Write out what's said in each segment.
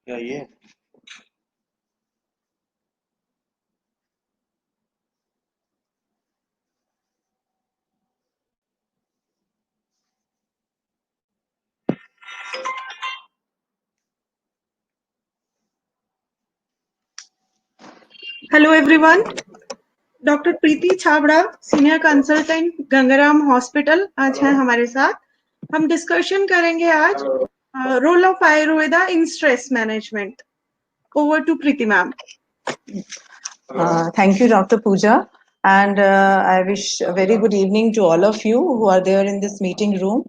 क्या ये? Hello everyone, doctor Preeti Chhabra, senior consultant Gangaram hospital आज हैं हमारे साथ। हम डिस्कशन करेंगे आज role of Ayurveda in stress management. Over to Preeti ma'am. Thank you, Dr. Pooja, and I wish a very good evening to all of you who are there in this meeting room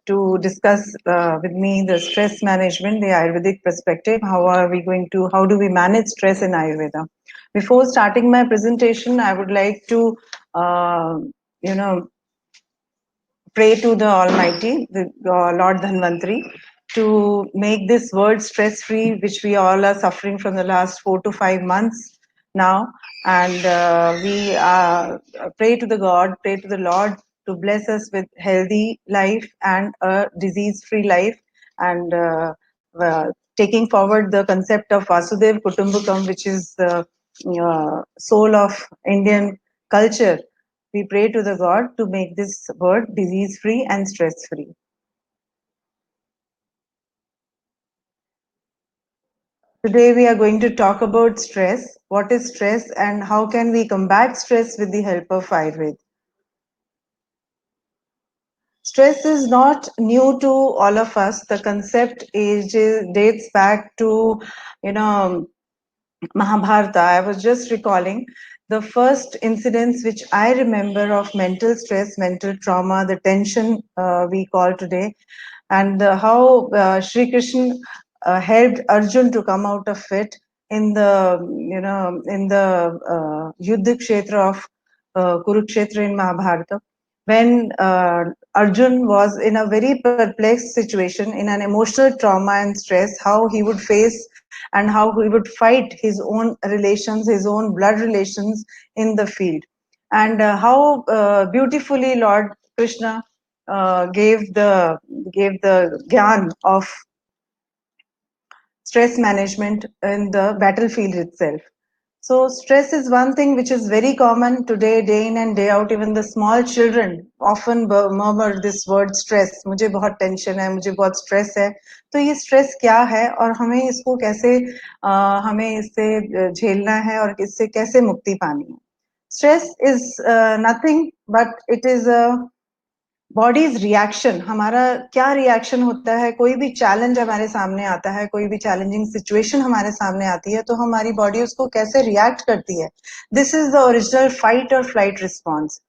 to discuss with me the stress management, the Ayurvedic perspective. How do we manage stress in Ayurveda? Before starting my presentation, I would like to, pray to the Almighty, the Lord Dhanvantri, to make this world stress-free, which we all are suffering from the last 4 to 5 months now. And we pray to the God, pray to the Lord to bless us with healthy life and a disease-free life. And taking forward the concept of Vasudev Kutumbakam, which is the soul of Indian culture, we pray to the God to make this world disease-free and stress-free. Today we are going to talk about stress. What is stress and how can we combat stress with the help of Ayurveda? Stress is not new to all of us. The concept dates back to, Mahabharata. I was just recalling the first incidents which I remember of mental stress, mental trauma, the tension we call today, and how Sri Krishna helped Arjun to come out of it in the Yuddha Kshetra of Kurukshetra in Mahabharata, when Arjun was in a very perplexed situation, in an emotional trauma and stress, how he would face and how he would fight his own relations, his own blood relations in the field, and how beautifully Lord Krishna gave the gyan of stress management in the battlefield itself. So stress is one thing which is very common today, day in and day out. Even the small children often murmur this word stress. मुझे बहुत tension है, मुझे बहुत stress है. तो ये stress क्या है और हमें इसको कैसे हमें इससे झेलना है और इससे कैसे मुक्ति पानी है? Stress is nothing but it is a bodies reaction. हमारा क्या रिएक्शन होता है? कोई भी चैलेंज हमारे सामने आता है, कोई भी चैलेंजिंग सिचुएशन हमारे सामने आती है, तो हमारी बॉडी उसको कैसे रिएक्ट करती है. This is the original fight और फ्लाइट रिस्पॉन्स.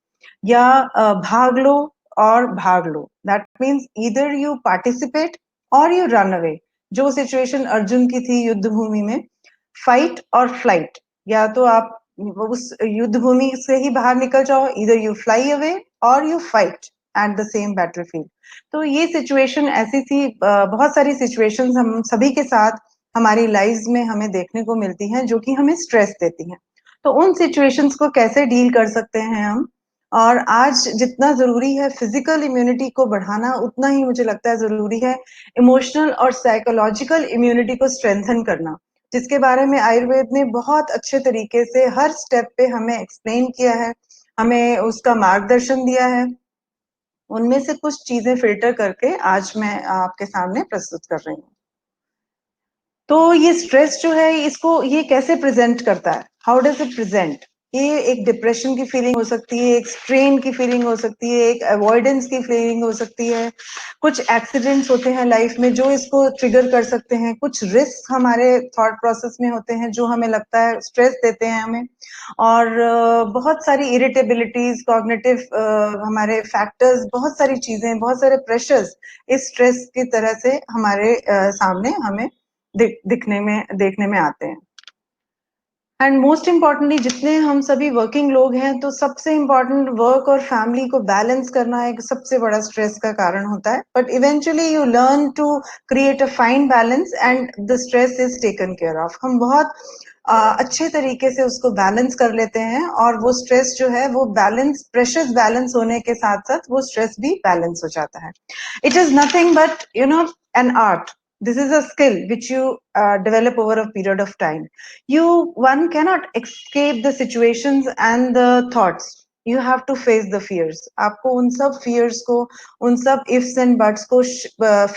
या भाग लो और भाग लो. That means either you participate और यू रन अवे. जो सिचुएशन अर्जुन की थी युद्ध भूमि में, फाइट और फ्लाइट. या तो आप उस युद्ध भूमि से ही बाहर निकल जाओ, ईदर यू फ्लाई अवे और you fight at the same battlefield. तो ये सिचुएशन ऐसी थी. बहुत सारी सिचुएशंस हम सभी के साथ हमारी लाइफ में हमें देखने को मिलती हैं जो कि हमें स्ट्रेस देती हैं. तो उन सिचुएशंस को कैसे डील कर सकते हैं हम. और आज जितना जरूरी है फिजिकल इम्यूनिटी को बढ़ाना, उतना ही मुझे लगता है जरूरी है इमोशनल और साइकोलॉजिकल इम्यूनिटी को स्ट्रेंथन करना, जिसके बारे में आयुर्वेद ने बहुत अच्छे तरीके से हर स्टेप पे हमें एक्सप्लेन किया है, हमें उसका मार्गदर्शन दिया है. उनमें से कुछ चीजें फिल्टर करके आज मैं आपके सामने प्रस्तुत कर रही हूँ. तो ये स्ट्रेस जो है, इसको ये कैसे प्रेजेंट करता है? How does it present? ये एक डिप्रेशन की फीलिंग हो सकती है, एक स्ट्रेन की फीलिंग हो सकती है, एक अवॉइडेंस की फीलिंग हो सकती है. कुछ एक्सीडेंट्स होते हैं लाइफ में जो इसको ट्रिगर कर सकते हैं. कुछ रिस्क हमारे थॉट प्रोसेस में होते हैं जो हमें लगता है स्ट्रेस देते हैं हमें. और बहुत सारी इरिटेबिलिटीज, कॉग्निटिव हमारे फैक्टर्स, बहुत सारी चीजें, बहुत सारे प्रेशर्स इस स्ट्रेस की तरह से हमारे सामने हमें देखने में आते हैं. एंड मोस्ट इम्पॉर्टेंटली, जितने हम सभी वर्किंग लोग हैं, तो सबसे इम्पॉर्टेंट वर्क और फैमिली को बैलेंस करना एक सबसे बड़ा स्ट्रेस का कारण होता है. But eventually you learn to create a fine balance and the stress is taken care of. हम बहुत अच्छे तरीके से उसको बैलेंस कर लेते हैं और वो स्ट्रेस जो है वो बैलेंस, प्रेशर्स बैलेंस होने के साथ साथ वो स्ट्रेस भी बैलेंस हो जाता है. It is nothing but an art. This is a skill which you develop over a period of time. One cannot escape the situations and the thoughts. You have to face the fears. आपको उन सब fears को, उन सब ifs and buts को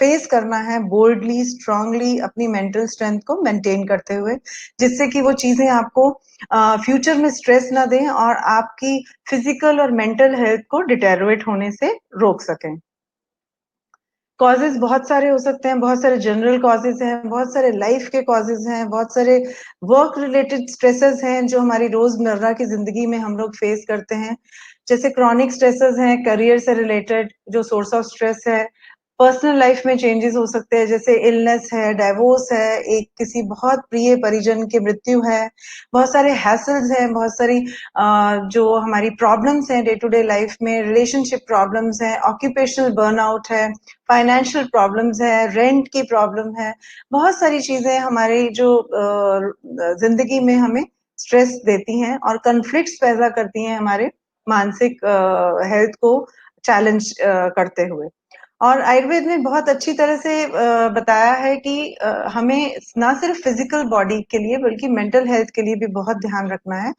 face करना है boldly, strongly, अपनी mental strength को maintain करते हुए, जिससे कि वो चीजें आपको फ्यूचर में स्ट्रेस ना दें और आपकी फिजिकल और मेंटल हेल्थ को डिटेरियोरेट होने से रोक सकें. कॉजेज बहुत सारे हो सकते हैं, बहुत सारे जनरल कॉजेज हैं, बहुत सारे लाइफ के कॉजेज हैं, बहुत सारे वर्क रिलेटेड स्ट्रेसेस हैं जो हमारी रोजमर्रा की जिंदगी में हम लोग फेस करते हैं. जैसे क्रॉनिक स्ट्रेसेस हैं करियर से रिलेटेड, जो सोर्स ऑफ स्ट्रेस है. पर्सनल लाइफ में चेंजेस हो सकते हैं, जैसे इलनेस है, डाइवोर्स है, एक किसी बहुत प्रिय परिजन की मृत्यु है, बहुत सारे हैसल्स हैं, बहुत सारी जो हमारी प्रॉब्लम्स हैं डे टू डे लाइफ में, रिलेशनशिप प्रॉब्लम्स हैं, ऑक्यूपेशनल बर्नआउट है, फाइनेंशियल प्रॉब्लम्स है, रेंट की प्रॉब्लम है. बहुत सारी चीजें हमारी जो जिंदगी में हमें स्ट्रेस देती हैं और कन्फ्लिक्ट्स पैदा करती हैं हमारे मानसिक हेल्थ को चैलेंज करते हुए. और आयुर्वेद ने बहुत अच्छी तरह से बताया है कि हमें ना सिर्फ फिजिकल बॉडी के लिए बल्कि मेंटल हेल्थ के लिए भी बहुत ध्यान रखना है.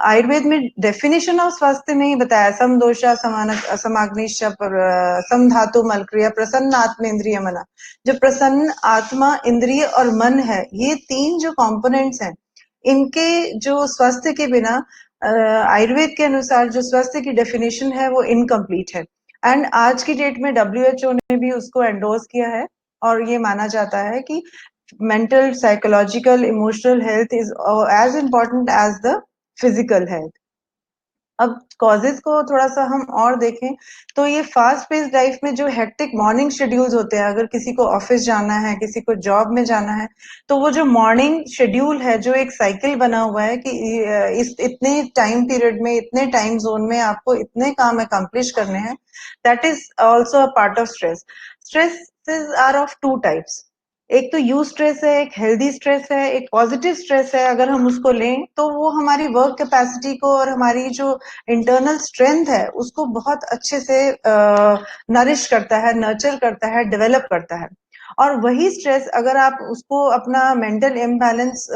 आयुर्वेद में डेफिनेशन ऑफ स्वास्थ्य में ही बताया, सम दोषा समान समाग्निश सम धातु मलक्रिया प्रसन्न आत्म इंद्रिय मना. जो प्रसन्न आत्मा, इंद्रिय और मन है, ये तीन जो कंपोनेंट्स हैं, इनके जो स्वास्थ्य के बिना आयुर्वेद के अनुसार जो स्वास्थ्य की डेफिनेशन है वो इनकम्प्लीट है. एंड आज की डेट में WHO ने भी उसको एंडोर्स किया है और ये माना जाता है कि mental, psychological, emotional health is as important as the physical health. अब कॉजेज को थोड़ा सा हम और देखें तो ये फास्ट पेस लाइफ में जो हेक्टिक मॉर्निंग शेड्यूल्स होते हैं, अगर किसी को ऑफिस जाना है, किसी को जॉब में जाना है, तो वो जो मॉर्निंग शेड्यूल है, जो एक साइकिल बना हुआ है कि इस इतने टाइम पीरियड में, इतने टाइम जोन में आपको इतने काम अकम्प्लिश करने हैं, that is also a part of stress. Stress are of two types. एक तो यू स्ट्रेस है, एक हेल्दी स्ट्रेस है, एक पॉजिटिव स्ट्रेस है. अगर हम उसको लें तो वो हमारी वर्क कैपेसिटी को और हमारी जो इंटरनल स्ट्रेंथ है उसको बहुत अच्छे से नरिश करता है, नर्चर करता है, डेवलप करता है. और वही स्ट्रेस अगर आप उसको अपना मेंटल इम्बैलेंस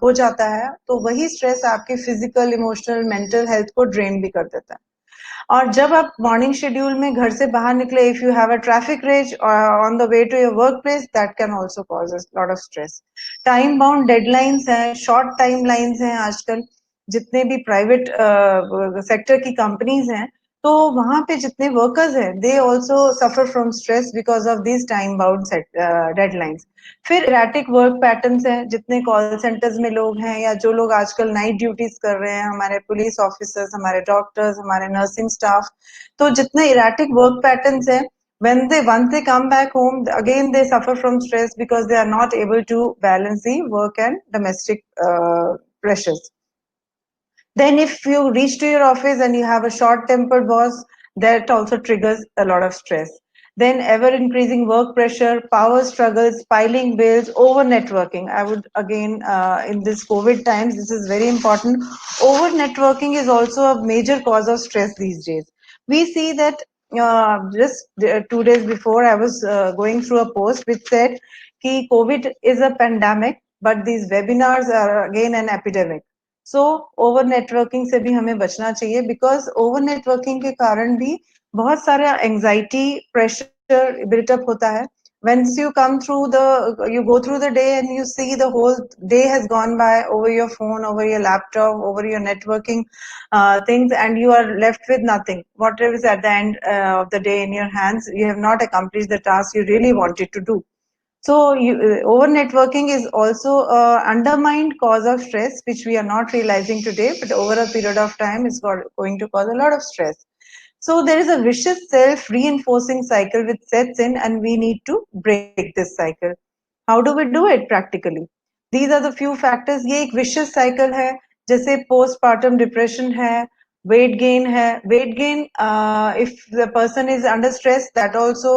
हो जाता है तो वही स्ट्रेस आपके फिजिकल, इमोशनल, मेंटल हेल्थ को ड्रेन भी कर देता है. और जब आप मॉर्निंग शेड्यूल में घर से बाहर निकले, if you have a traffic rage on the way to your work place, that can also cause a lot of stress. Time bound deadlines हैं, शॉर्ट टाइम लाइन्स हैं. आजकल जितने भी प्राइवेट सेक्टर की कंपनीज हैं, तो वहां पे जितने वर्कर्स हैं, they also suffer from stress because of this time bound deadlines. फिर इरेटिक वर्क पैटर्न्स हैं, जितने कॉल सेंटर्स में लोग हैं या जो लोग आजकल नाइट ड्यूटीज कर रहे हैं, हमारे पुलिस ऑफिसर्स, हमारे डॉक्टर्स, हमारे नर्सिंग स्टाफ, तो जितने इरेटिक वर्क पैटर्न्स हैं, once they come back home, again they suffer from stress because they are not able to balance the work and domestic pressures. Then if you reach to your office and you have a short tempered boss, that also triggers a lot of stress. Then ever increasing work pressure, power struggles, piling bills, over networking. I would again, in this COVID times, this is very important. Over networking is also a major cause of stress these days. We see that just 2 days before, I was going through a post which said कि COVID is a pandemic, but these webinars are again an epidemic. So over networking से भी हमें बचना चाहिए, because over networking के कारण भी बहुत सारा एंजाइटी, प्रेशर बिल्टअप होता है. Once you come through you go through the day and you see the whole day has gone by over your phone, over your laptop, over your networking things, and you are left with nothing. Whatever is at the end of the day in your hands, you have not accomplished the task you really wanted to do. So over networking is also a undermined cause of stress, which we are not realizing today, but over a period of time is going to cause a lot of stress. So there is a vicious self-reinforcing cycle which sets in, and we need to break this cycle. How do we do it practically? These are the few factors. ये एक vicious cycle है, जैसे postpartum depression है, weight gain है. Weight gain, if the person is under stress, that also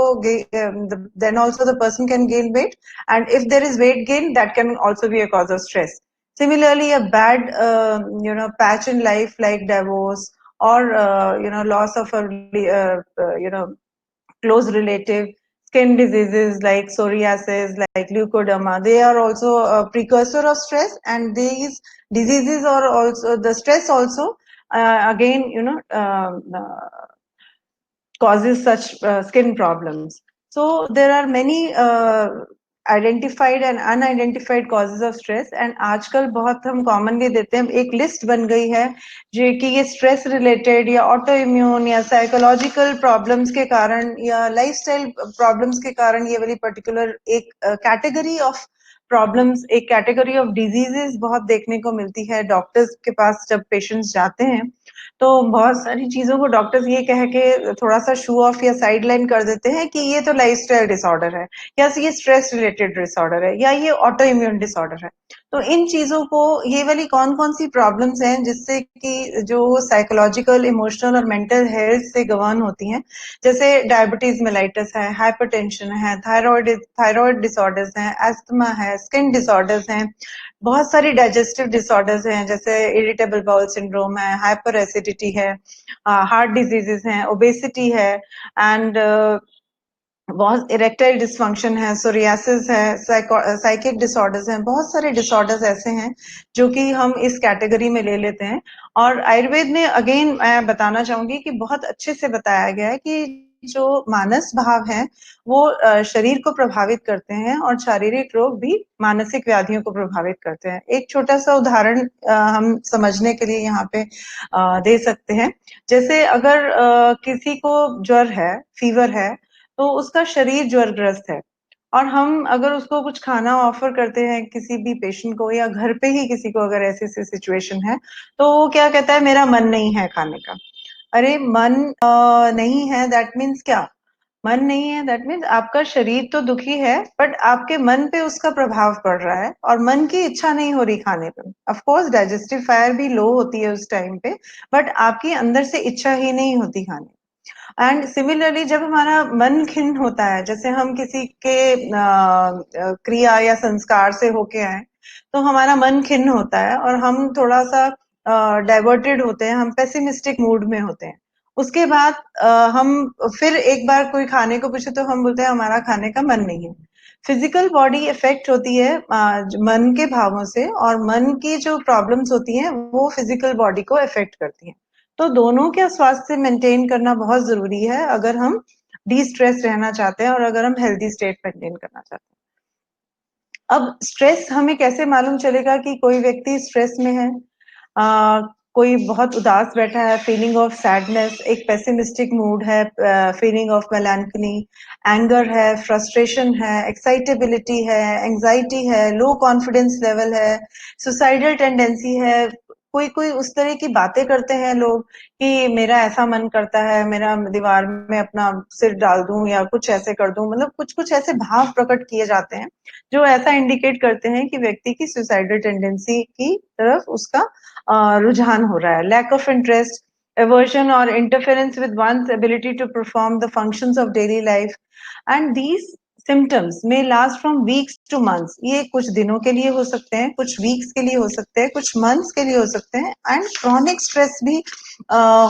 then also the person can gain weight, and if there is weight gain, that can also be a cause of stress. Similarly, a bad patch in life like divorce or loss of a close relative, skin diseases like psoriasis, like leukoderma, they are also a precursor of stress, and these diseases are also the stress also again, causes such skin problems. So there are many identified and unidentified causes of stress, and आजकल बहुत हम commonly देते हैं, एक list बन गई है जो कि ये stress related या autoimmune या psychological problems के कारण या lifestyle problems के कारण ये वाली particular एक category of problems, एक category of diseases बहुत देखने को मिलती है डॉक्टर्स के पास जब पेशेंट्स जाते हैं। तो बहुत सारी चीजों को डॉक्टर्स ये कह के थोड़ा सा शो ऑफ या साइडलाइन कर देते हैं कि ये तो लाइफस्टाइल डिसऑर्डर है, या ये स्ट्रेस रिलेटेड डिसऑर्डर है, या ये ऑटो इम्यून डिसऑर्डर है। तो इन चीजों को, ये वाली कौन कौन सी प्रॉब्लम्स हैं जिससे कि जो साइकोलॉजिकल, इमोशनल और मेंटल हेल्थ से गवर्न होती हैं, जैसे डायबिटीज मेलाइटस है, हाइपरटेंशन है, थायराइड डिसऑर्डर्स हैं, एस्थमा है, स्किन डिसऑर्डर्स हैं, बहुत सारी डाइजेस्टिव डिसऑर्डर्स हैं जैसे इरिटेबल बाउल सिंड्रोम है, हाइपर एसिडिटी है, हार्ट डिजीजेस हैं, ओबेसिटी है, एंड बहुत इरेक्टाइल डिसफंक्शन है, सोरियासिस है, साइकिक डिसऑर्डर्स हैं, बहुत सारे डिसऑर्डर्स ऐसे हैं जो कि हम इस कैटेगरी में ले लेते हैं। और आयुर्वेद में अगेन मैं बताना चाहूंगी कि बहुत अच्छे से बताया गया है कि जो मानस भाव हैं वो शरीर को प्रभावित करते हैं, और शारीरिक रोग भी मानसिक व्याधियों को प्रभावित करते हैं। एक छोटा सा उदाहरण हम समझने के लिए यहाँ पे दे सकते हैं। जैसे अगर किसी को ज्वर है, फीवर है, तो उसका शरीर ज्वरग्रस्त है, और हम अगर उसको कुछ खाना ऑफर करते हैं किसी भी पेशेंट को, या घर पे ही किसी को अगर ऐसी सिचुएशन है, तो वो क्या कहता है, मेरा मन नहीं है खाने का। अरे मन नहीं है दैट मीन्स क्या? मन नहीं है दैट मीन्स आपका शरीर तो दुखी है, बट आपके मन पे उसका प्रभाव पड़ रहा है, और मन की इच्छा नहीं हो रही खाने पे। ऑफ कोर्स डाइजेस्टिव फायर भी लो होती है उस टाइम पे, बट आपकी अंदर से इच्छा ही नहीं होती खाने। एंड सिमिलरली जब हमारा मन खिन्न होता है, जैसे हम किसी के क्रिया या संस्कार से होके आए, तो हमारा मन खिन्न होता है और हम थोड़ा सा डाइवर्टेड होते हैं, हम पेसिमिस्टिक मूड में होते हैं। उसके बाद हम फिर एक बार कोई खाने को पूछे तो हम बोलते हैं हमारा खाने का मन नहीं है। फिजिकल बॉडी इफेक्ट होती है मन के भावों से, और मन की जो प्रॉब्लम्स होती हैं वो फिजिकल बॉडी को इफेक्ट करती हैं। तो दोनों का स्वास्थ्य मेंटेन करना बहुत जरूरी है अगर हम डी स्ट्रेस रहना चाहते हैं और अगर हम हेल्दी स्टेट मेंटेन करना चाहते हैं। अब स्ट्रेस हमें कैसे मालूम चलेगा कि कोई व्यक्ति स्ट्रेस में है? कोई बहुत उदास बैठा है, फीलिंग ऑफ सैडनेस, एक पेसिमिस्टिक मूड है, फीलिंग ऑफ मेलांकनी, एंगर है, फ्रस्ट्रेशन है, एक्साइटेबिलिटी है, एंजाइटी है, लो कॉन्फिडेंस लेवल है, सुसाइडल टेंडेंसी है। कोई कोई उस तरह की बातें करते हैं लोग कि मेरा ऐसा मन करता है, मेरा दीवार में अपना सिर डाल दूं या कुछ ऐसे कर दूं, मतलब कुछ कुछ ऐसे भाव प्रकट किए जाते हैं जो ऐसा इंडिकेट करते हैं कि व्यक्ति की सुसाइडल टेंडेंसी की तरफ उसका रुझान हो रहा है। Lack of interest, aversion or interference with one's ability to perform the functions of daily life, and these symptoms may last from weeks to months. ये कुछ दिनों के लिए हो सकते हैं, कुछ वीक्स के लिए हो सकते हैं, कुछ मंथ्स के लिए हो सकते हैं, एंड chronic स्ट्रेस भी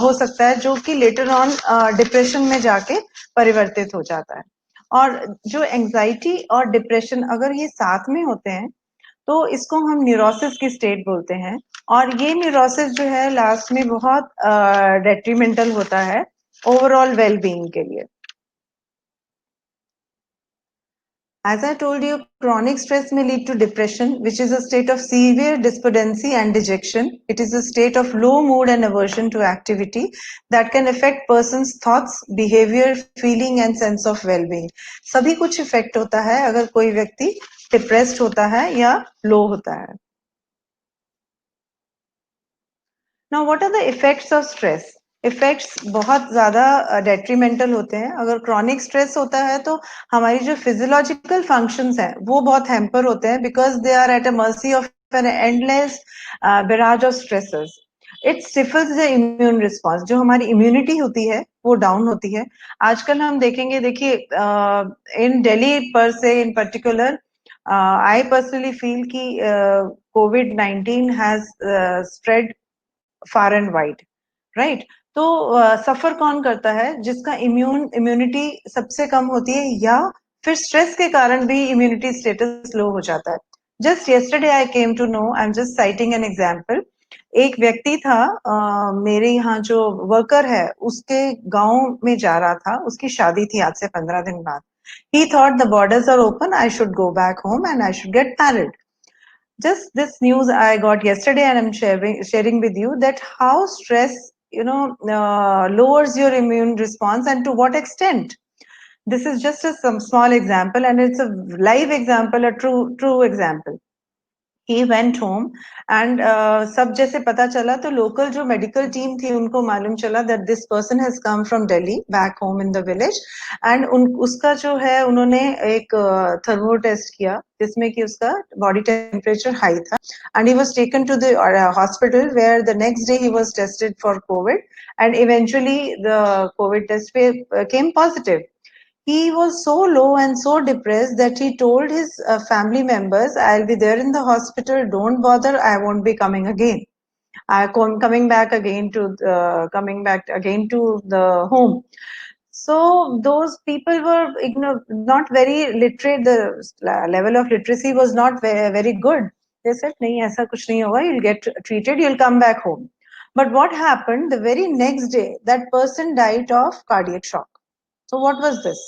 हो सकता है जो कि लेटर ऑन डिप्रेशन में जाके परिवर्तित हो जाता है। और जो एंजाइटी और डिप्रेशन अगर ये साथ में होते हैं तो इसको हम न्यूरोसिस की स्टेट बोलते हैं, और ये न्यूरोसिस जो है लास्ट में बहुत डेट्रीमेंटल होता है ओवरऑल वेलबींग के लिए। As I told you, chronic stress may lead to depression, which is a state of severe despondency and dejection. It is a state of low mood and aversion to activity that can affect person's thoughts, behavior, feeling and sense of well-being. सभी कुछ effect होता है अगर कोई व्यक्ति depressed होता है या लो होता है। Now, what are the effects of stress? Effects बहुत ज्यादा डेट्रीमेंटल होते हैं। अगर क्रॉनिक स्ट्रेस होता है तो हमारी जो फिजियोलॉजिकल फंक्शंस हैं वो बहुत हैम्पर होते हैं, because they are at a mercy of an endless barrage of stresses. It stifles the immune response, जो हमारी इम्यूनिटी होती है वो डाउन होती है। आजकल हम देखेंगे, देखिए इन दिल्ली पर से इन पर्टिकुलर आई पर्सनली फील कि COVID-19 has spread far and wide, right? तो सफर कौन करता है? जिसका इम्यूनिटी सबसे कम होती है, या फिर स्ट्रेस के कारण भी इम्यूनिटी स्टेटस लो हो जाता है। Just yesterday I came to know, I am just citing an example. एक व्यक्ति था, मेरे यहाँ जो वर्कर है उसके गांव में जा रहा था, उसकी शादी थी आज से 15 दिन बाद। He thought the borders are open, I should go back home and I should get married. Just this news I got yesterday, and I'm sharing with you that how stress, lowers your immune response, and to what extent. This is just a some small example, and it's a live example, a true example. He went home, and सब जैसे पता चला तो local जो medical team थी उनको मालूम चला that this person has come from Delhi back home in the village, and उसका जो है उन्होंने एक thermo test किया जिसमें कि उसका body temperature high था, and he was taken to the hospital where the next day he was tested for COVID, and eventually the COVID test came positive. He was so low and so depressed that he told his family members, I'll be there in the hospital, don't bother, I won't be coming again. Coming back again to the home. So those people were not very literate. The level of literacy was not very, very good. They said, "नहीं ऐसा कुछ नहीं होगा. You'll get treated. You'll come back home." But what happened? The very next day, that person died of cardiac shock. So what was this?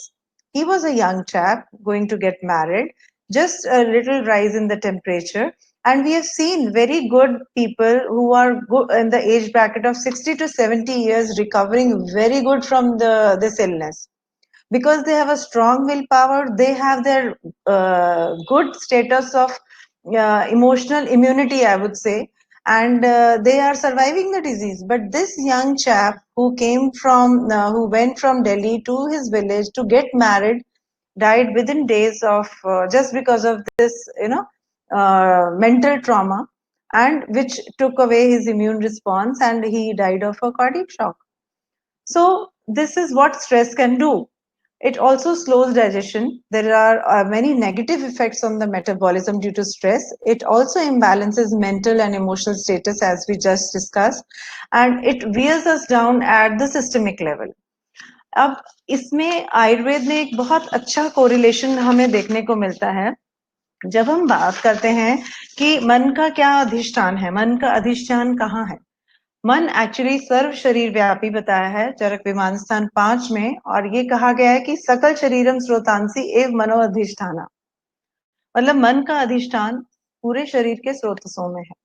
He was a young chap going to get married, just a little rise in the temperature. And we have seen very good people who are in the age bracket of 60 to 70 years recovering very good from this illness. Because they have a strong willpower, they have their good status of emotional immunity, I would say, and they are surviving the disease. But this young chap who went from Delhi to his village to get married, died within days of just because of this, mental trauma, and which took away his immune response, and he died of a cardiac shock. So this is what stress can do. It also slows digestion. There are many negative effects on the metabolism due to stress. It also imbalances mental and emotional status, as we just discussed, and it wears us down at the systemic level. अब इसमें आयुर्वेद में एक बहुत अच्छा correlation हमें देखने को मिलता है जब हम बात करते हैं कि मन का क्या अधिष्ठान है, मन का अधिष्ठान कहाँ है। मन एक्चुअली सर्व शरीर व्यापी बताया है चरक विमान स्थान 5 में, और ये कहा गया है कि सकल शरीरम स्रोतांसी एव मनो अधिष्ठाना, मतलब मन का अधिष्ठान पूरे शरीर के स्रोतसों में है।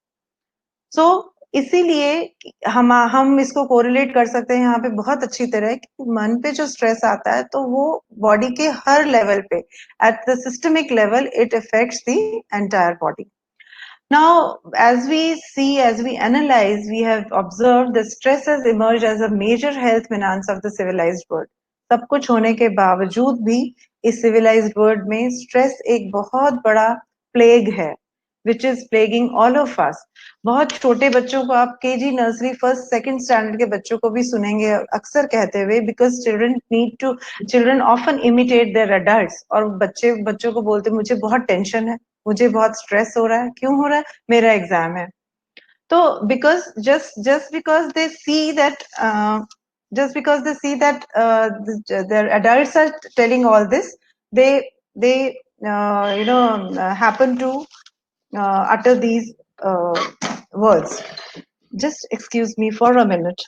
सो इसीलिए हम इसको कोरिलेट कर सकते हैं यहाँ पे बहुत अच्छी तरह कि मन पे जो स्ट्रेस आता है तो वो बॉडी के हर लेवल पे, at the systemic level, it affects the entire body. Now, as we see, as we analyze, we have observed the stress has emerged as a major health menace of the civilized world. सब कुछ होने के बावजूद भी इस civilized world में stress एक बहुत बड़ा plague है, which is plaguing all of us. बहुत छोटे बच्चों को आप KG nursery first second standard के बच्चों को भी सुनेंगे अक्सर कहते हुए, because children often imitate their adults, और बच्चों को बोलते मुझे बहुत टेंशन है, मुझे बहुत स्ट्रेस हो रहा है. क्यों हो रहा है? मेरा एग्जाम है. तो because just because they see that their adults are telling all this, they happen to utter these words. Just excuse me for a minute.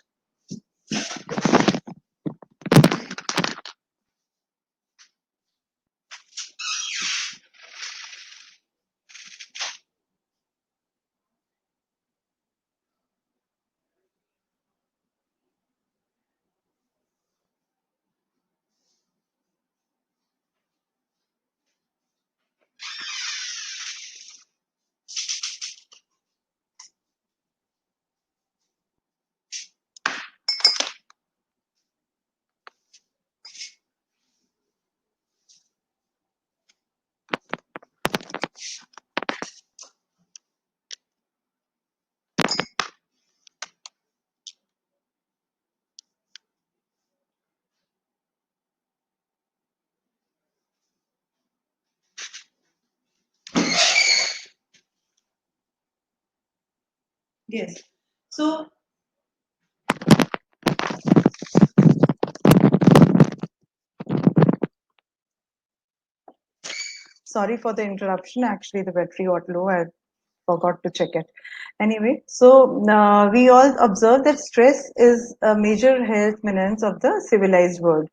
Yes. So Sorry for the interruption. Actually, the battery got low. I forgot to check it. Anyway, so we all observe that stress is a major health menace of the civilized world,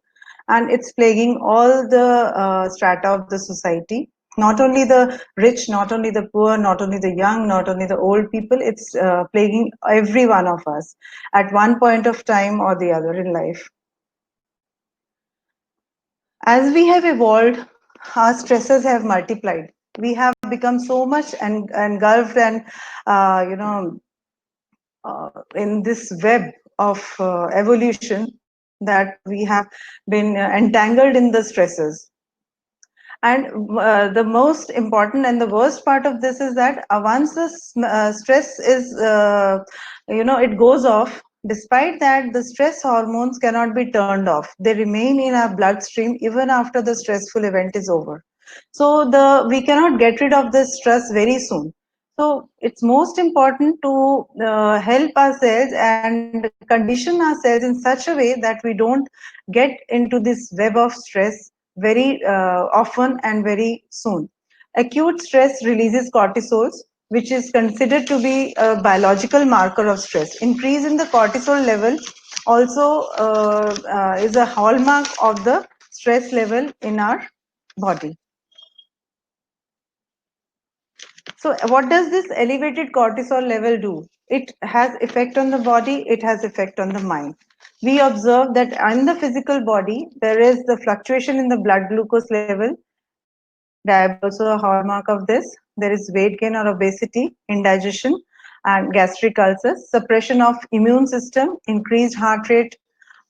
and it's plaguing all the strata of the society. Not only the rich, not only the poor, not only the young, not only the old people. It's plaguing every one of us at one point of time or the other in life. As we have evolved, our stresses have multiplied. We have become so much engulfed and in this web of evolution that we have been entangled in the stresses. And the most important and the worst part of this is that once the stress is, it goes off, despite that, the stress hormones cannot be turned off. They remain in our bloodstream even after the stressful event is over. So we cannot get rid of this stress very soon. So it's most important to help ourselves and condition ourselves in such a way that we don't get into this web of stress very often and very soon. Acute stress releases cortisols, which is considered to be a biological marker of stress. Increase in the cortisol level also is a hallmark of the stress level in our body. So what does this elevated cortisol level do? It has effect on the body, it has effect on the mind. We observe that in the physical body, there is the fluctuation in the blood glucose level. Diabetes also a hallmark of this. There is weight gain or obesity, indigestion, and gastric ulcers, suppression of immune system, increased heart rate,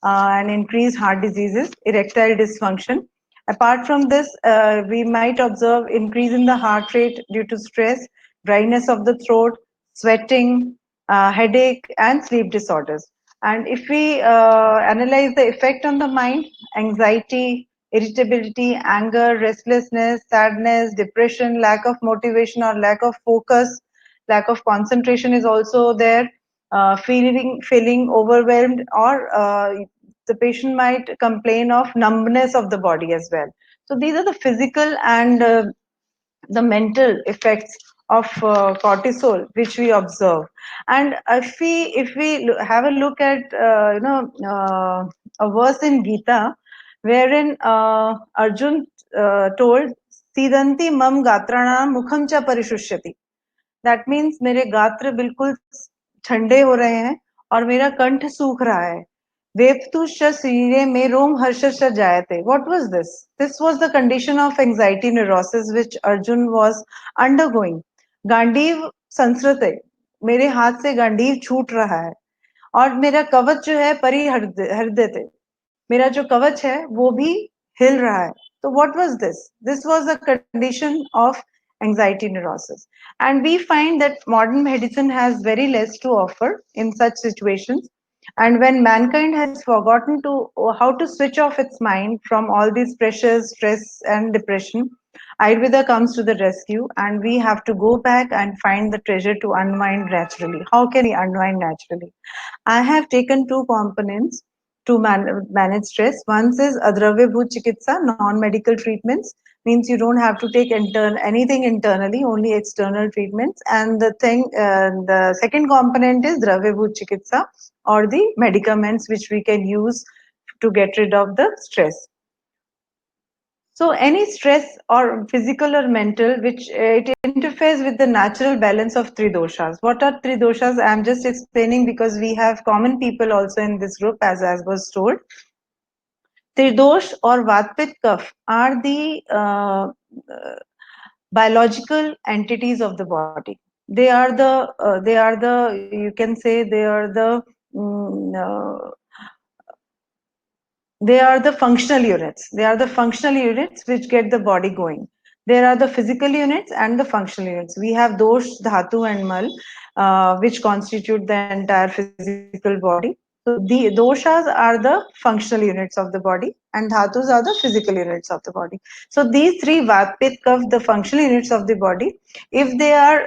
and increased heart diseases, erectile dysfunction. Apart from this, we might observe increase in the heart rate due to stress, dryness of the throat, sweating, headache, and sleep disorders. And if we analyze the effect on the mind, anxiety, irritability, anger, restlessness, sadness, depression, lack of motivation or lack of focus, lack of concentration is also there, feeling overwhelmed, or the patient might complain of numbness of the body as well. So these are the physical and the mental effects of cortisol which we observe. And if we have a look at a verse in Gita wherein Arjun told sidanti mam gatranam mukham cha parishushyati. That means मेरे गात्र बिल्कुल ठंडे हो रहे हैं और मेरा कंठ सूख रहा है. वेपतुश्च शरीरे में रोम हर्षश्च जायते. What was this? This was the condition of anxiety neurosis which Arjun was undergoing. Gandiv संस्रते, मेरे हाथ से गांडीव छूट रहा है और मेरा कवच जो है हृदय थे, मेरा जो कवच है वो भी हिल रहा है. So what was this? This was a condition of anxiety neurosis. And we find that modern medicine has very less to offer in such situations. And when mankind has forgotten to how to switch off its mind from all these pressures, stress, and depression, Ayurveda comes to the rescue, and we have to go back and find the treasure to unwind naturally. How can we unwind naturally? I have taken two components to manage stress. One is Adravya Bhut Chikitsa, non-medical treatments, means you don't have to take anything internally, only external treatments. And the second component is Dravya Bhut Chikitsa, or the medicaments which we can use to get rid of the stress. So any stress or physical or mental, which it interferes with the natural balance of three doshas. What are three doshas? I am just explaining because we have common people also in this group, as was told. Tridosh or Vatpit Kaf are the biological entities of the body. You can say they are the functional units. They are the functional units which get the body going. There are the physical units and the functional units. We have dosh, dhatu, and mal, which constitute the entire physical body. So the doshas are the functional units of the body, and dhatus are the physical units of the body. So these three, Vat, Pitta, Kapha, the functional units of the body, if they are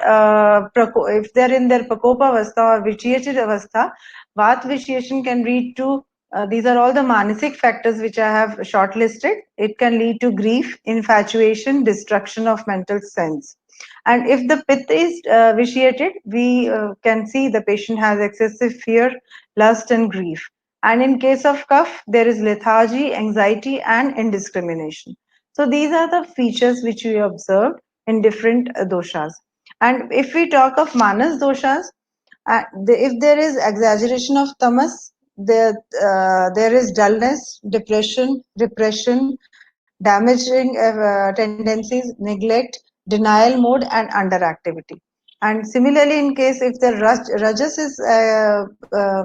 in their Prakopa Avastha or Vichyacha Avastha, Vat vitiation can lead to these are all the manasic factors which I have shortlisted. It can lead to grief, infatuation, destruction of mental sense. And if the pitta is vitiated, we can see the patient has excessive fear, lust, and grief. And in case of kapha, there is lethargy, anxiety, and indiscrimination. So these are the features which we observed in different doshas. And if we talk of manas doshas, if there is exaggeration of tamas, there is dullness, depression, repression, damaging tendencies, neglect, denial mode, and underactivity. And similarly, in case if the rajas is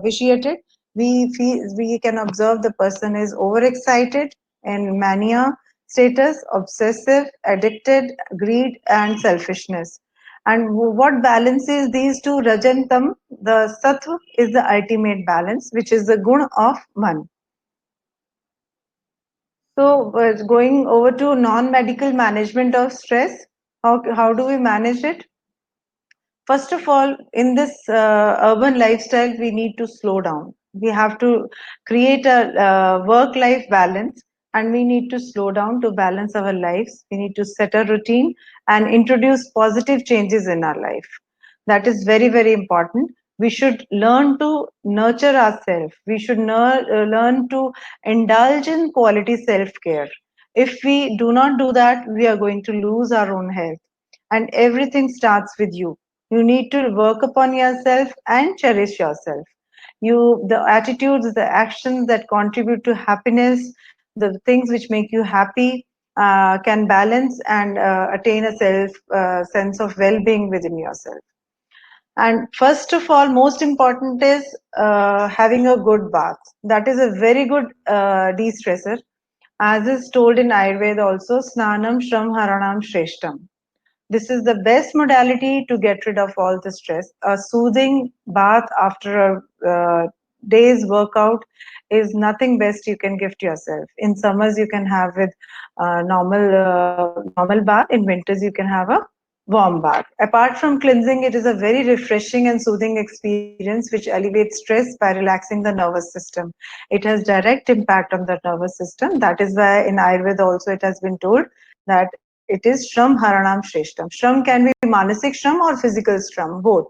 vitiated, we can observe the person is overexcited in mania status, obsessive, addicted, greed, and selfishness. And what balances these two, Raj and Tam? The Sattva is the ultimate balance, which is the gun of Man. So, going over to non-medical management of stress, how do we manage it? First of all, in this urban lifestyle, we need to slow down. We have to create a work-life balance, and we need to slow down to balance our lives. We need to set a routine and introduce positive changes in our life. That is very, very important. We should learn to nurture ourselves. We should learn to indulge in quality self-care. If we do not do that, we are going to lose our own health. And everything starts with you. You need to work upon yourself and cherish yourself. The attitudes, the actions that contribute to happiness, the things which make you happy, can balance and attain a sense of well-being within yourself. And first of all, most important is having a good bath. That is a very good de-stressor. As is told in Ayurveda also, Snanam Shram Haranam Shreshtam. This is the best modality to get rid of all the stress. A soothing bath after a day's workout is nothing best you can gift yourself. In summers, you can have with normal bath. In winters, you can have a warm bath. Apart from cleansing, it is a very refreshing and soothing experience which alleviates stress by relaxing the nervous system. It has direct impact on the nervous system. That is why in Ayurveda also it has been told that it is Shram Haranam Shreshtam. Shram can be Manasik Shram or physical Shram, both.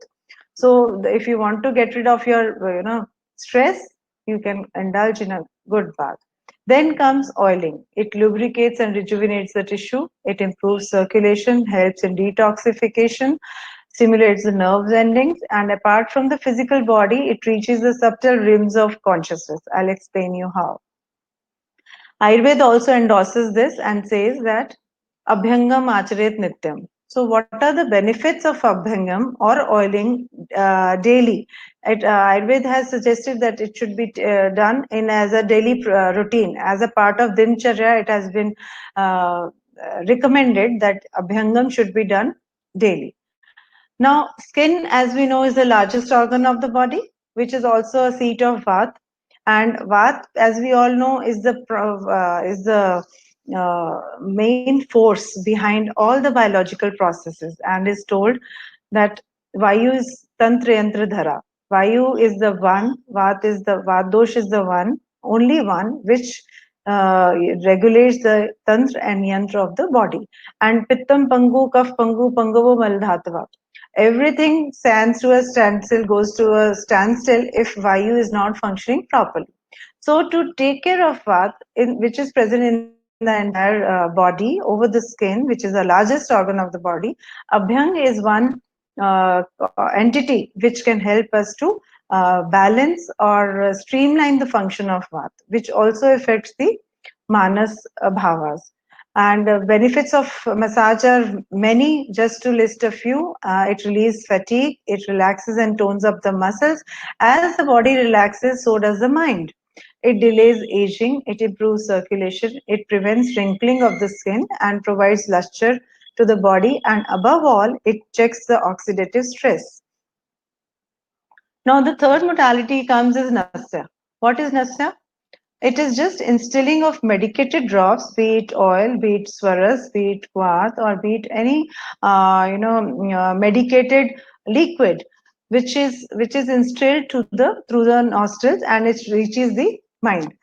So if you want to get rid of your stress, you can indulge in a good bath. Then comes oiling. It lubricates and rejuvenates the tissue. It improves circulation, helps in detoxification, stimulates the nerve endings, and apart from the physical body, it reaches the subtle realms of consciousness. I'll explain you how. Ayurveda also endorses this and says that Abhyangam Acharet Nityam. So, what are the benefits of Abhyangam or oiling daily? Ayurveda has suggested that it should be done in as a daily routine. As a part of Dincharya, it has been recommended that Abhyangam should be done daily. Now, skin, as we know, is the largest organ of the body, which is also a seat of Vata. And Vata, as we all know, is the main force behind all the biological processes, and is told that Vayu is Tantra Yantra Dhara. Vayu is the one, Vata is the one, only one which regulates the Tantra and Yantra of the body. And Pittam Pangu, Kaf Pangu, Pangavo Maldhatava. Everything stands to a standstill, goes to a standstill if Vayu is not functioning properly. So to take care of Vata, which is present in the entire body over the skin, which is the largest organ of the body, Abhyang is one entity which can help us to balance or streamline the function of Vata, which also affects the Manas bhavas. And benefits of massage are many, just to list a few. It relieves fatigue, it relaxes and tones up the muscles. As the body relaxes, so does the mind. It delays aging, it improves circulation, it prevents wrinkling of the skin and provides luster to the body, and above all, it checks the oxidative stress. Now, the third modality comes as Nasya. What is Nasya? It is just instilling of medicated drops, be it oil, be it swaras, be it kvath, or be it any medicated liquid, which is instilled through the nostrils, and it reaches the mind.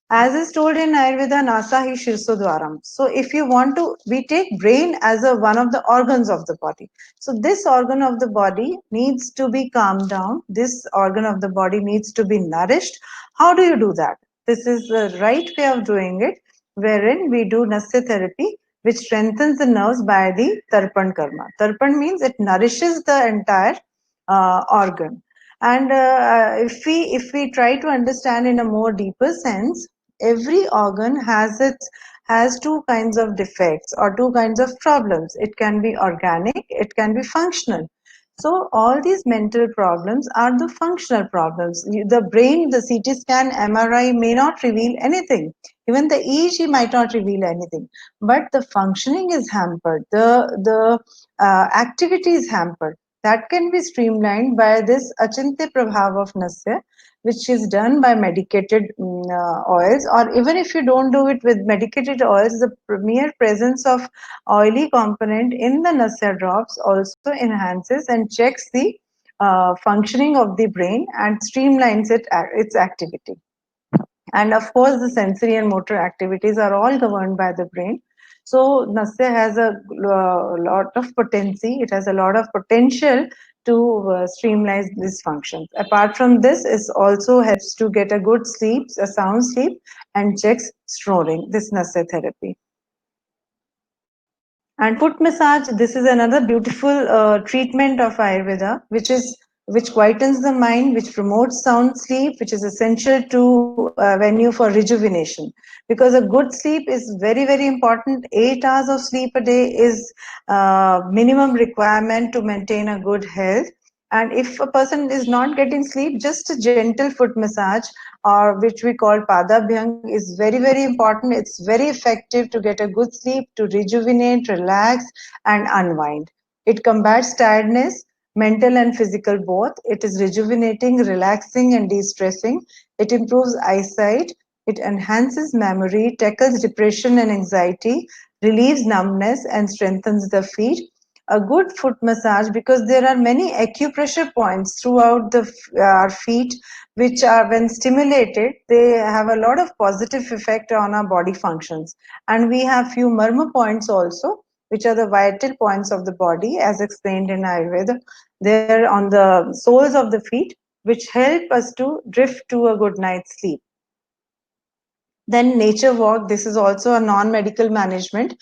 As is told in Ayurveda, nasa hi shirsodwaram. So if you want to, we take brain as a one of the organs of the body. So this organ of the body needs to be calmed down. This organ of the body needs to be nourished. How do you do that? This is the right way of doing it, wherein we do nasya therapy, which strengthens the nerves by the tarpan karma. Tarpan means it nourishes the entire organ. And if we try to understand in a more deeper sense, every organ has two kinds of defects or two kinds of problems. It can be organic, it can be functional. So all these mental problems are the functional problems. The brain, the CT scan, MRI may not reveal anything. Even the EEG might not reveal anything. But the functioning is hampered. The activity is hampered. That can be streamlined by this Achintya Prabhav of Nasya, which is done by medicated oils, or even if you don't do it with medicated oils, the mere presence of oily component in the Nasya drops also enhances and checks the functioning of the brain and streamlines its activity. And of course, the sensory and motor activities are all governed by the brain. So Nasya has a lot of potency. It has a lot of potential to streamline these functions. Apart from this, it also helps to get a good sleep, a sound sleep, and checks snoring. This Nasya therapy. And foot massage, this is another beautiful treatment of Ayurveda, which quietens the mind, which promotes sound sleep, which is essential to venue for rejuvenation. Because a good sleep is very, very important. 8 hours of sleep a day is minimum requirement to maintain a good health. And if a person is not getting sleep, just a gentle foot massage, or which we call padabhyang, is very, very important. It's very effective to get a good sleep, to rejuvenate, relax, and unwind. It combats tiredness, mental and physical both. It is rejuvenating, relaxing, and de-stressing. It improves eyesight. It enhances memory, tackles depression and anxiety, relieves numbness, and strengthens the feet. A good foot massage, because there are many acupressure points throughout our feet, which are, when stimulated, they have a lot of positive effect on our body functions. And we have few marma points also, which are the vital points of the body, as explained in Ayurveda. They're on the soles of the feet, which help us to drift to a good night's sleep. Then nature walk, this is also a non-medical management.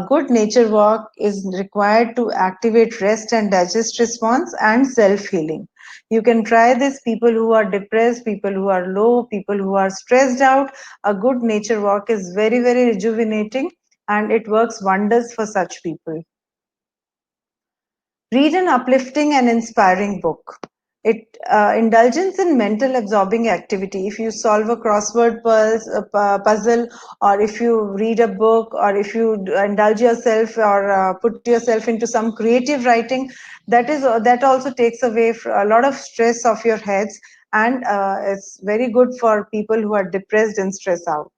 Good nature walk is required to activate rest and digest response and self-healing. You can try this, people who are depressed, people who are low, people who are stressed out. A good nature walk is very, very rejuvenating, and it works wonders for such people. Read an uplifting and inspiring book. It indulgence in mental absorbing activity. If you solve a crossword puzzle, or if you read a book, or if you indulge yourself or put yourself into some creative writing, that also takes away a lot of stress off your heads, and it's very good for people who are depressed and stressed out.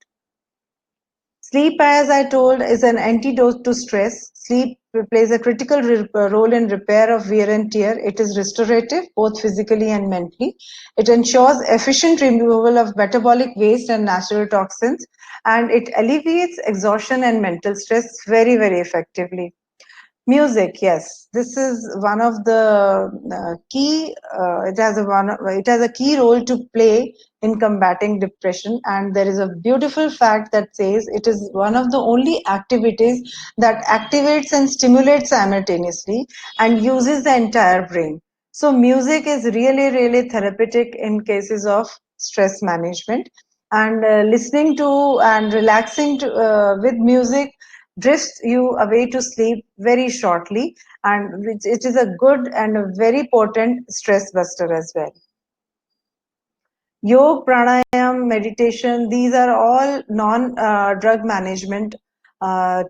Sleep, as I told, is an antidote to stress. Sleep plays a critical role in repair of wear and tear. It is restorative, both physically and mentally. It ensures efficient removal of metabolic waste and natural toxins, and it alleviates exhaustion and mental stress very, very effectively. Music, yes, this is one of the key. It has a key role to play in combating depression, and there is a beautiful fact that says it is one of the only activities that activates and stimulates simultaneously and uses the entire brain. So music is really, really therapeutic in cases of stress management, and listening to and relaxing with music drifts you away to sleep very shortly, and it is a good and a very potent stress buster as well. Yoga, pranayam, meditation, these are all non-drug management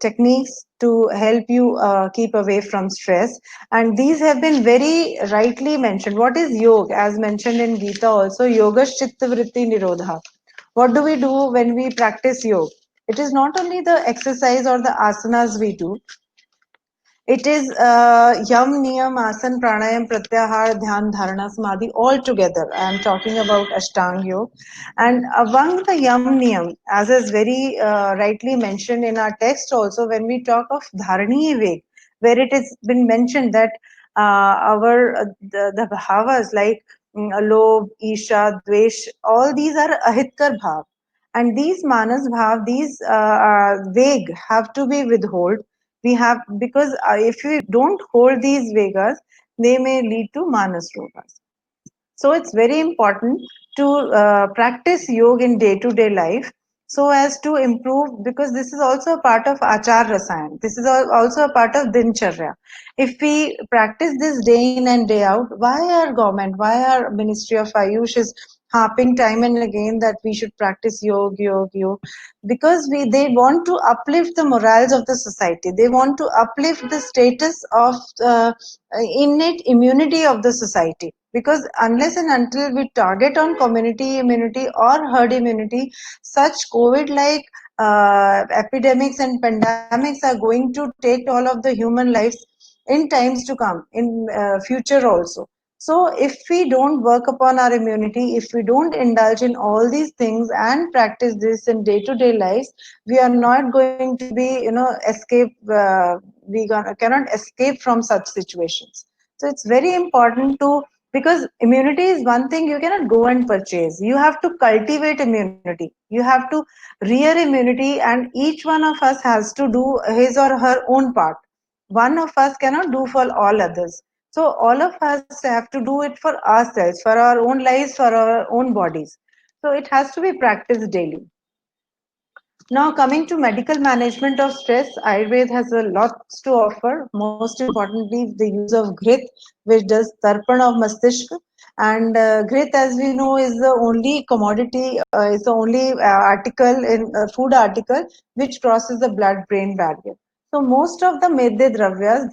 techniques to help you keep away from stress. And these have been very rightly mentioned. What is yoga? As mentioned in Gita also, yoga chitta vritti nirodha. What do we do when we practice yoga? It is not only the exercise or the asanas we do. It is yam, niyam, asan, pranayam, pratyahar, dhyan, dharana, samadhi all together. I am talking about Ashtanga Yoga. And among the yam, niyam, as is very rightly mentioned in our text also, when we talk of dharani veg, where it has been mentioned that the bhavas like lobh, isha, dvesh, all these are ahitkar bhav. And these manas bhav, these veg have to be withheld. We have, because if we don't hold these vegas, they may lead to manas rogas. So it's very important to practice yoga in day-to-day life so as to improve, because this is also a part of achar rasayan. This is also a part of dincharya. If we practice this day in and day out, why our government, why our Ministry of Ayush is harping time and again that we should practice yoga, yoga, yoga? Because they want to uplift the morals of the society. They want to uplift the status of innate immunity of the society, because unless and until we target on community immunity or herd immunity, such COVID like epidemics and pandemics are going to take all of the human lives in times to come, in future also. So if we don't work upon our immunity, if we don't indulge in all these things and practice this in day-to-day lives, we are not going to be, escape. Cannot escape from such situations. So it's very important to, because immunity is one thing you cannot go and purchase. You have to cultivate immunity. You have to rear immunity, and each one of us has to do his or her own part. One of us cannot do for all others. So all of us have to do it for ourselves, for our own lives, for our own bodies. So it has to be practiced daily. Now, coming to medical management of stress, Ayurveda has a lot to offer. Most importantly, the use of Grit, which does Tarpan of Mastisht. And Grit, as we know, is the only commodity, is the only article in food article which crosses the blood-brain barrier. So most of the Medhe Dravyas,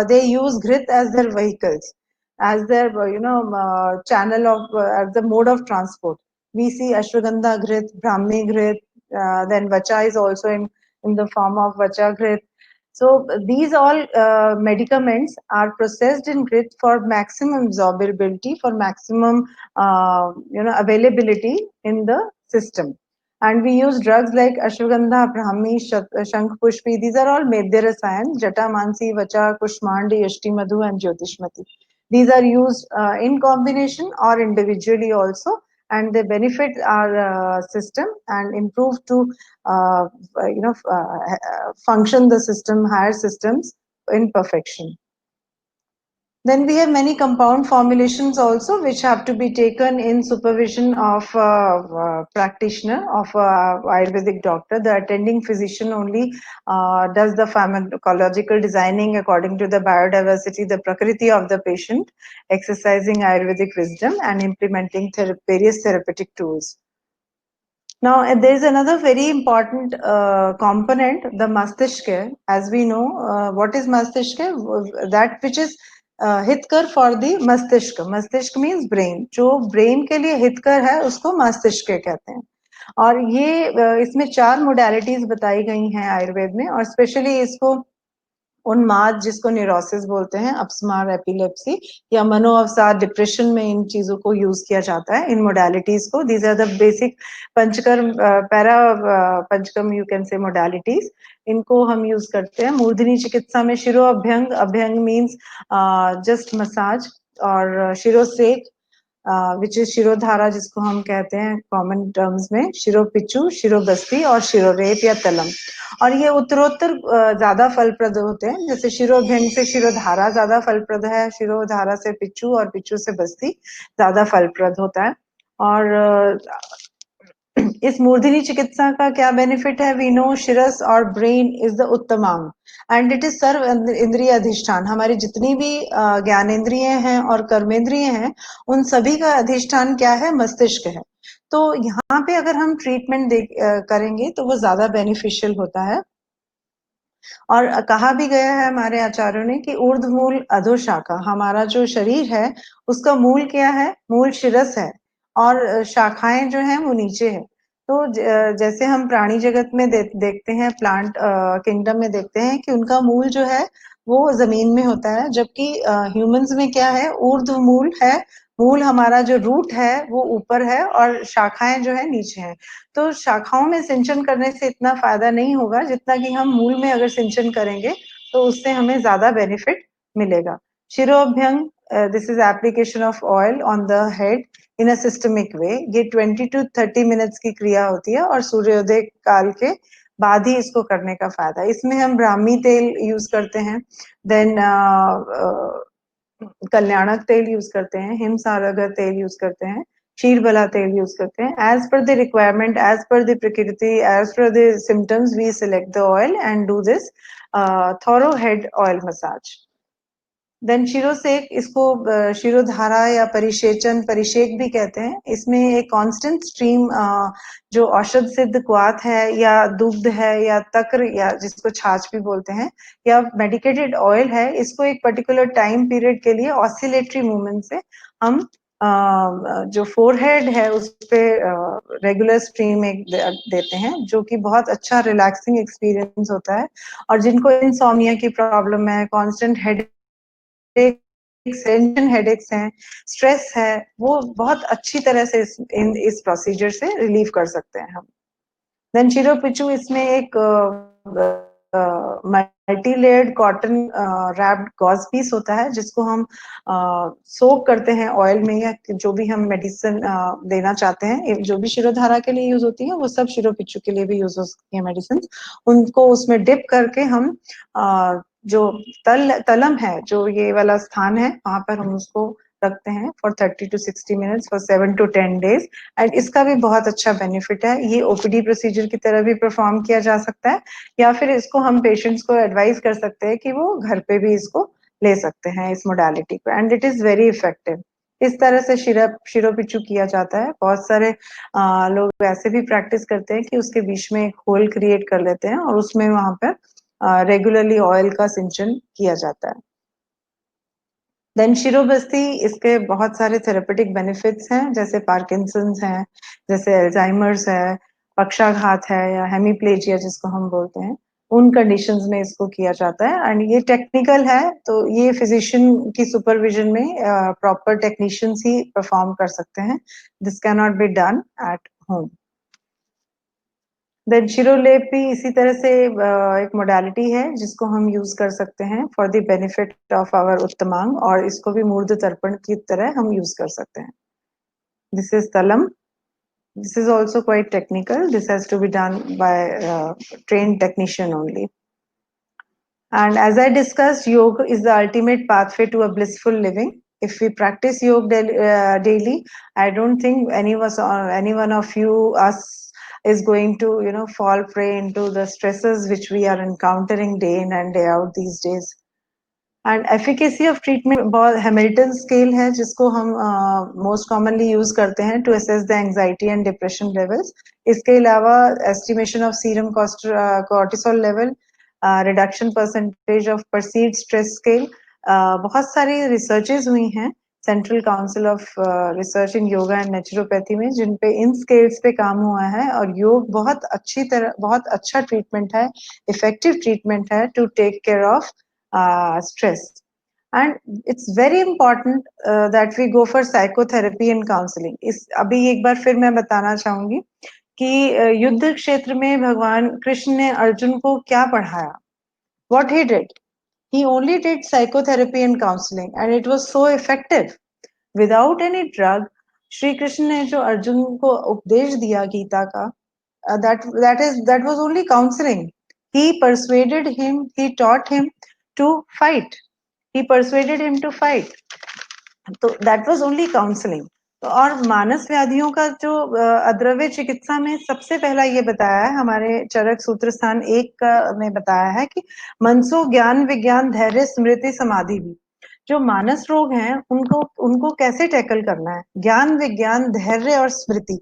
they use Grit as their vehicles, as their channel of as the mode of transport. We see Ashwagandha Grit, Brahmi Grit, then Vacha is also in the form of Vacha Grit. So these all medicaments are processed in grit for maximum absorbability, for maximum availability in the system. And we use drugs like Ashwagandha, Brahmi, Shankh Pushpi. These are all Medhya Rasayan, Jata, Mansi, Vacha, Kushmandi, Yashti Madhu, and Jyotishmati. These are used in combination or individually also, and they benefit our system and improve to function the system, higher systems in perfection. Then we have many compound formulations also, which have to be taken in supervision of practitioner, of Ayurvedic doctor. The attending physician only does the pharmacological designing according to the biodiversity, the prakriti of the patient, exercising Ayurvedic wisdom and implementing various therapeutic tools. Now, there is another very important component, the Mastishka. As we know, what is Mastishka? That which is हितकर for the मस्तिष्क. मस्तिष्क means brain. जो brain के लिए हितकर है उसको मस्तिष्क कहते हैं. और ये इसमें 4 modalities बताई गई हैं आयुर्वेद में, और स्पेशली इसको उन्माद, जिसको न्यूरोसिस बोलते हैं, अपस्मार, एपिलेप्सी या मनोअवसाद, डिप्रेशन में इन चीजों को यूज किया जाता है, इन मोडालिटीज को. These are the basic panchakarma, para panchakarma you can say modalities. इनको हम यूज करते हैं. मूर्धनी चिकित्सा में शिरो अभ्यंग, अभ्यंग मीन्स जस्ट मसाज, और शिरोसेक विच इज शिरोधारा, जिसको हम कहते हैं कॉमन टर्म्स में, शिरो पिचू, शिरो बस्ती और शिरोरेप या तलम. और ये उत्तरोत्तर ज्यादा फलप्रद होते हैं. जैसे शिरोभ्यंग से शिरोधारा ज्यादा फलप्रद है, शिरोधारा से पिचू और पिचू से बस्ती ज्यादा फलप्रद होता है. और इस मूर्धनी चिकित्सा का क्या बेनिफिट है? वी नो शिरस और ब्रेन इज द उत्तमांग एंड इट इज सर्व इंद्रिय अधिष्ठान. हमारी जितनी भी ज्ञानेंद्रिय हैं और कर्मेंद्रिय हैं, उन सभी का अधिष्ठान क्या है? मस्तिष्क है. तो यहाँ पे अगर हम ट्रीटमेंट करेंगे तो वो ज्यादा बेनिफिशियल होता है. और कहा भी गया है हमारे आचार्यों ने कि ऊर्ध्व मूल अधो शाखा, हमारा जो शरीर है उसका मूल क्या है? मूल शिरस है, और शाखाएं जो हैं वो नीचे है. तो जैसे हम प्राणी जगत में देखते हैं, प्लांट किंगडम में देखते हैं कि उनका मूल जो है वो जमीन में होता है, जबकि ह्यूमंस में क्या है, ऊर्ध्व मूल है, मूल हमारा जो रूट है वो ऊपर है और शाखाएं जो है नीचे हैं। तो शाखाओं में सिंचन करने से इतना फायदा नहीं होगा जितना कि हम मूल में अगर सिंचन करेंगे तो उससे हमें ज्यादा बेनिफिट मिलेगा। शिरोभ्यंग, this is application of oil on the head in a systemic way. ये 20 to 30 मिनट्स की क्रिया होती है और सूर्योदय काल के बाद ही इसको करने का फायदा। इसमें हम ब्राह्मी तेल यूज करते हैं, देन कल्याणक तेल यूज करते हैं, हिमसागर तेल यूज करते हैं, क्षीरबला तेल यूज करते हैं। As per the requirement, as per the प्रकृति, as per the symptoms we select the oil and do this thorough head oil massage. Then शिरोसेक, इसको शिरोधारा या परिसेचन, परिषेक भी कहते हैं। इसमें एक कांस्टेंट स्ट्रीम जो औषध सिद्ध क्वाथ है या दुग्ध है या तक्र या जिसको छाछ भी बोलते हैं या मेडिकेटेड ऑयल है, इसको एक पर्टिकुलर टाइम पीरियड के लिए ऑसिलेटरी मूवमेंट से हम जो फोरहेड है उस पे रेगुलर स्ट्रीम एक देते हैं, जो कि बहुत अच्छा रिलैक्सिंग एक्सपीरियंस होता है। और जिनको इंसोम्निया की प्रॉब्लम है, कांस्टेंट हेड टेंशन हेडेक्स हैं, स्ट्रेस है, वो बहुत अच्छी तरह से इस प्रोसीजर से रिलीव कर सकते हैं हम। देन शिरो पिचू, इसमें एक multi layered cotton wrapped gauze piece होता है जिसको हम सोक करते हैं ऑयल में, या जो भी हम मेडिसिन देना चाहते हैं, जो भी शिरोधारा के लिए यूज होती है वो सब शिरो पिचू के लिए भी यूज होती है मेडिसिन। उनको उसमें डिप करके हम जो तलम है, जो ये वाला स्थान है, वहां पर हम उसको रखते हैं for 30 to 60 minutes for 7 to 10 days. And इसका भी बहुत अच्छा बेनिफिट है। ये ओपीडी प्रोसीजर की तरह भी परफॉर्म किया जा सकता है, या फिर इसको हम पेशेंट्स को एडवाइस कर सकते हैं कि वो घर पे भी इसको ले सकते हैं इस मोडालिटी को, and it is very effective. इस तरह से शिरोपिचू किया जाता है। बहुत सारे लोग वैसे भी प्रैक्टिस करते हैं कि उसके बीच में एक होल क्रिएट कर लेते हैं और उसमें वहां पर रेगुलरली ऑयल का सिंचन किया जाता है। देन शिरोबस्ती, इसके बहुत सारे थेरेपेटिक बेनिफिट्स हैं, जैसे पार्किंसंस है, जैसे एल्जाइमर्स है, पक्षाघात है या हेमीप्लेजिया जिसको हम बोलते हैं, उन कंडीशंस में इसको किया जाता है। एंड ये टेक्निकल है, तो ये फिजिशियन की सुपरविजन में प्रॉपर टेक्नीशियंस ही परफॉर्म कर सकते हैं। This can not be done at home. Then शिरोलेप भी इसी तरह से एक मोडालिटी है जिसको हम यूज कर सकते हैं for the benefit of our उत्तमांग, और इसको भी मूर्ध तर्पण की तरह हम यूज कर सकते हैं। दिस इज तलम। This is also quite technical. This has to be done by trained technician only. And as I discussed, yoga is the ultimate pathway to a blissful living. If we practice yoga daily, I don't think any one of you, us, is going to, fall prey into the stresses which we are encountering day in and day out these days. And efficacy of treatment बहुत Hamilton scale है जिसको हम most commonly use करते हैं to assess the anxiety and depression levels. इसके अलावा estimation of serum cortisol level, reduction percentage of perceived stress scale, बहुत सारी रिसर्चेज हुई हैं Central Council of Research in Yoga and Naturopathy में, जिन पे इन स्केल्स पे काम हुआ है। और योग बहुत अच्छा ट्रीटमेंट है, इफेक्टिव ट्रीटमेंट है to take care of stress. And it's very important that we go for psychotherapy and counseling. इस अभी एक बार फिर मैं बताना चाहूंगी कि युद्ध क्षेत्र में भगवान कृष्ण ने अर्जुन को क्या पढ़ाया। What he did? He only did psychotherapy and counseling, and it was so effective. Without any drug, Shri Krishna ने जो अर्जुन को उपदेश दिया गीता का, that was only counseling. He persuaded him, he taught him to fight. He persuaded him to fight. तो that was only counseling. तो और मानस व्याधियों का जो अद्रव्य चिकित्सा में सबसे पहला ये बताया है, हमारे चरक सूत्र स्थान 1 का में बताया है कि मनसो ज्ञान विज्ञान धैर्य स्मृति समाधि भी। जो मानस रोग हैं उनको कैसे टैकल करना है, ज्ञान विज्ञान धैर्य और स्मृति।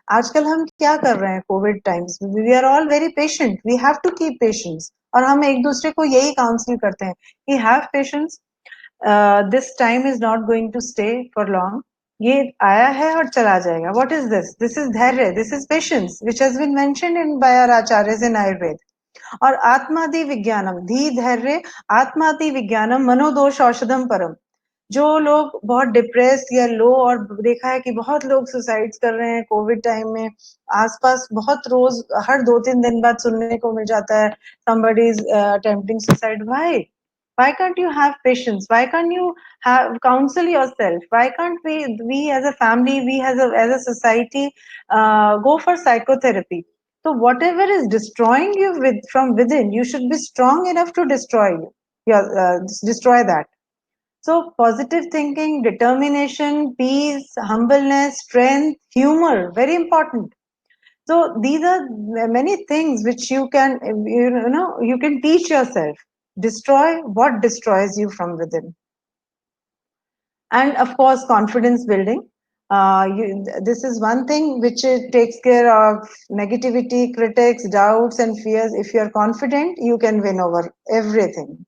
आजकल हम क्या कर रहे हैं कोविड टाइम्स में, we are all very patient, we have to keep patience, और हम एक दूसरे को यही काउंसिल करते हैं कि have patience, this time is not going to stay for long, ये आया है और चला जाएगा। What is this? This is धैर्य, this is patience, which has been mentioned in by our आचार्यज इन आयुर्वेद। और आत्मादि विज्ञानम, धी धैर्य आत्मादि विज्ञानम मनोदोष औषधम परम। जो लोग बहुत डिप्रेस या लो, और देखा है कि बहुत लोग सुसाइड्स कर रहे हैं कोविड टाइम में, आसपास बहुत रोज हर 2-3 दिन बाद सुनने को मिल जाता है somebody is attempting suicide. Why can't you have patience? Why can't you have counsel yourself? Why can't we as a family, we as a society go for psychotherapy? So whatever is destroying you from within, you should be strong enough to destroy that. So positive thinking, determination, peace, humbleness, strength, humor, very important. So these are many things which you can, you can teach yourself. Destroy what destroys you from within. And of course, confidence building. This is one thing which takes care of negativity, critics, doubts, and fears. If you are confident, you can win over everything.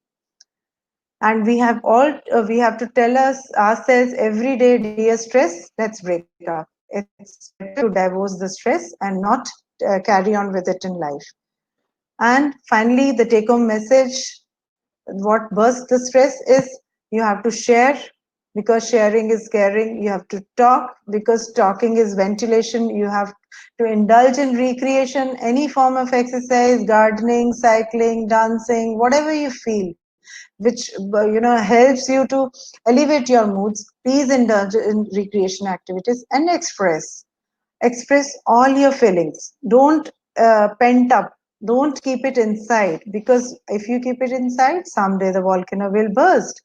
And we have to tell ourselves every day, dear stress, let's break up. It's better to divorce the stress and not carry on with it in life. And finally, the take home message, what bursts the stress is you have to share, because sharing is caring. You have to talk, because talking is ventilation. You have to indulge in recreation, any form of exercise, gardening, cycling, dancing, whatever you feel, which helps you to elevate your moods. Please indulge in recreation activities and express all your feelings. Don't pent up, don't keep it inside, because if you keep it inside, someday the volcano will burst.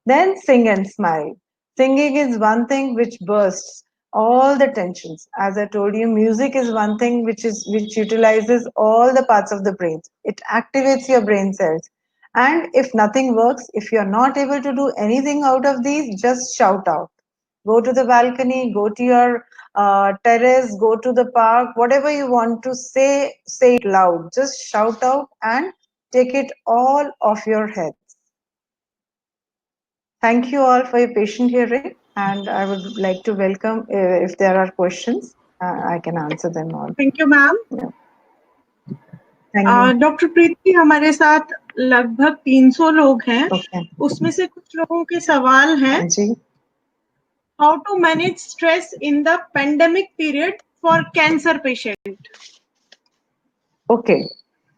Then sing and smile. Singing is one thing which bursts all the tensions. As I told you, music is one thing which utilizes all the parts of the brain. It activates your brain cells. And if nothing works, if you're not able to do anything out of these, just shout out. Go to the balcony, go to your terrace, go to the park, whatever you want to say it loud. Just shout out and take it all off your heads. Thank you all for your patient hearing, and I would like to welcome, if there are questions, I can answer them all. Thank you, ma'am. Yeah. Thank you. Doctor Preeti, हमारे साथ लगभग 300 लोग हैं। Okay. उसमें से कुछ लोगों के सवाल हैं। जी। How to manage stress in the pandemic period for cancer patient? Okay,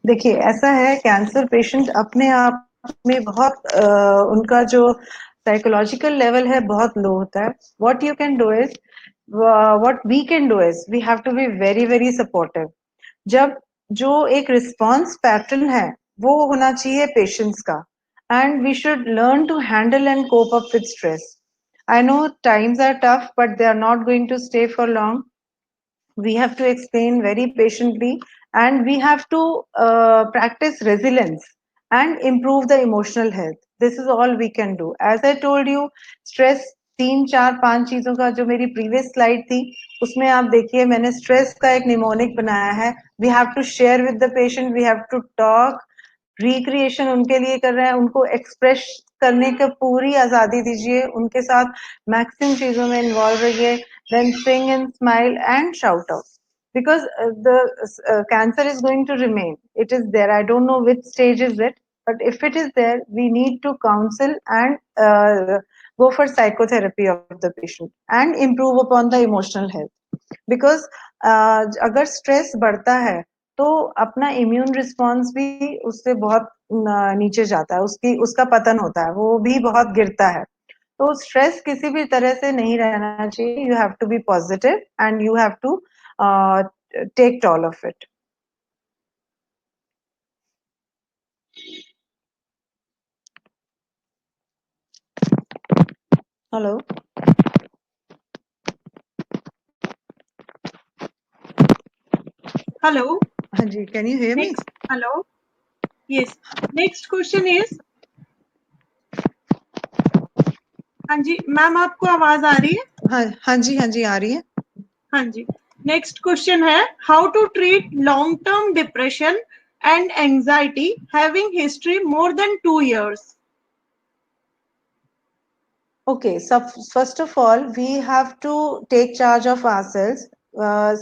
देखिए ऐसा है, कैंसर पेशेंट अपने आप में बहुत उनका जो साइकोलॉजिकल लेवल है बहुत लो होता है. What you can do is, what we can do is, we have to be very very supportive. जब जो एक रिस्पॉन्स पैटर्न है वो होना चाहिए पेशेंट्स का, and we should learn to handle and cope up with stress. I know times are tough, but they are not going to stay for long. We have to explain very patiently, and we have to practice resilience and improve the emotional health. This is all we can do. As I told you, stress 3-4-5 चीजों का, जो मेरी previous slide थी उसमें आप देखिए मैंने stress का एक mnemonic बनाया है. We have to share with the patient, we have to talk. Recreation उनके लिए कर रहे हैं, उनको एक्सप्रेस करने का पूरी आजादी दीजिए, उनके साथ मैक्सिमम चीजों में इन्वॉल्व रहिए. Then sing and smile and shout out, because the cancer is going to remain. It is there. I don't know which stage is it, but if it is there, we need to counsel and go for psychotherapy of the patient and improve upon the emotional health. Because अगर stress बढ़ता है तो अपना immune response भी उससे बहुत नीचे जाता है, उसका पतन होता है, वो भी बहुत गिरता है. तो स्ट्रेस किसी भी तरह से नहीं रहना चाहिए. You have to be positive and you have to take all of it. Hello. Hello. हाँ जी, can you hear me? Hello. Yes. Next question is. हाँ जी मैम, आपको आवाज आ रही है? हाँ जी आ रही है. हाँ जी. नेक्स्ट क्वेश्चन है, how to treat long term depression and anxiety having history more than 2 years? Okay, so first of all, we have to take charge of ourselves.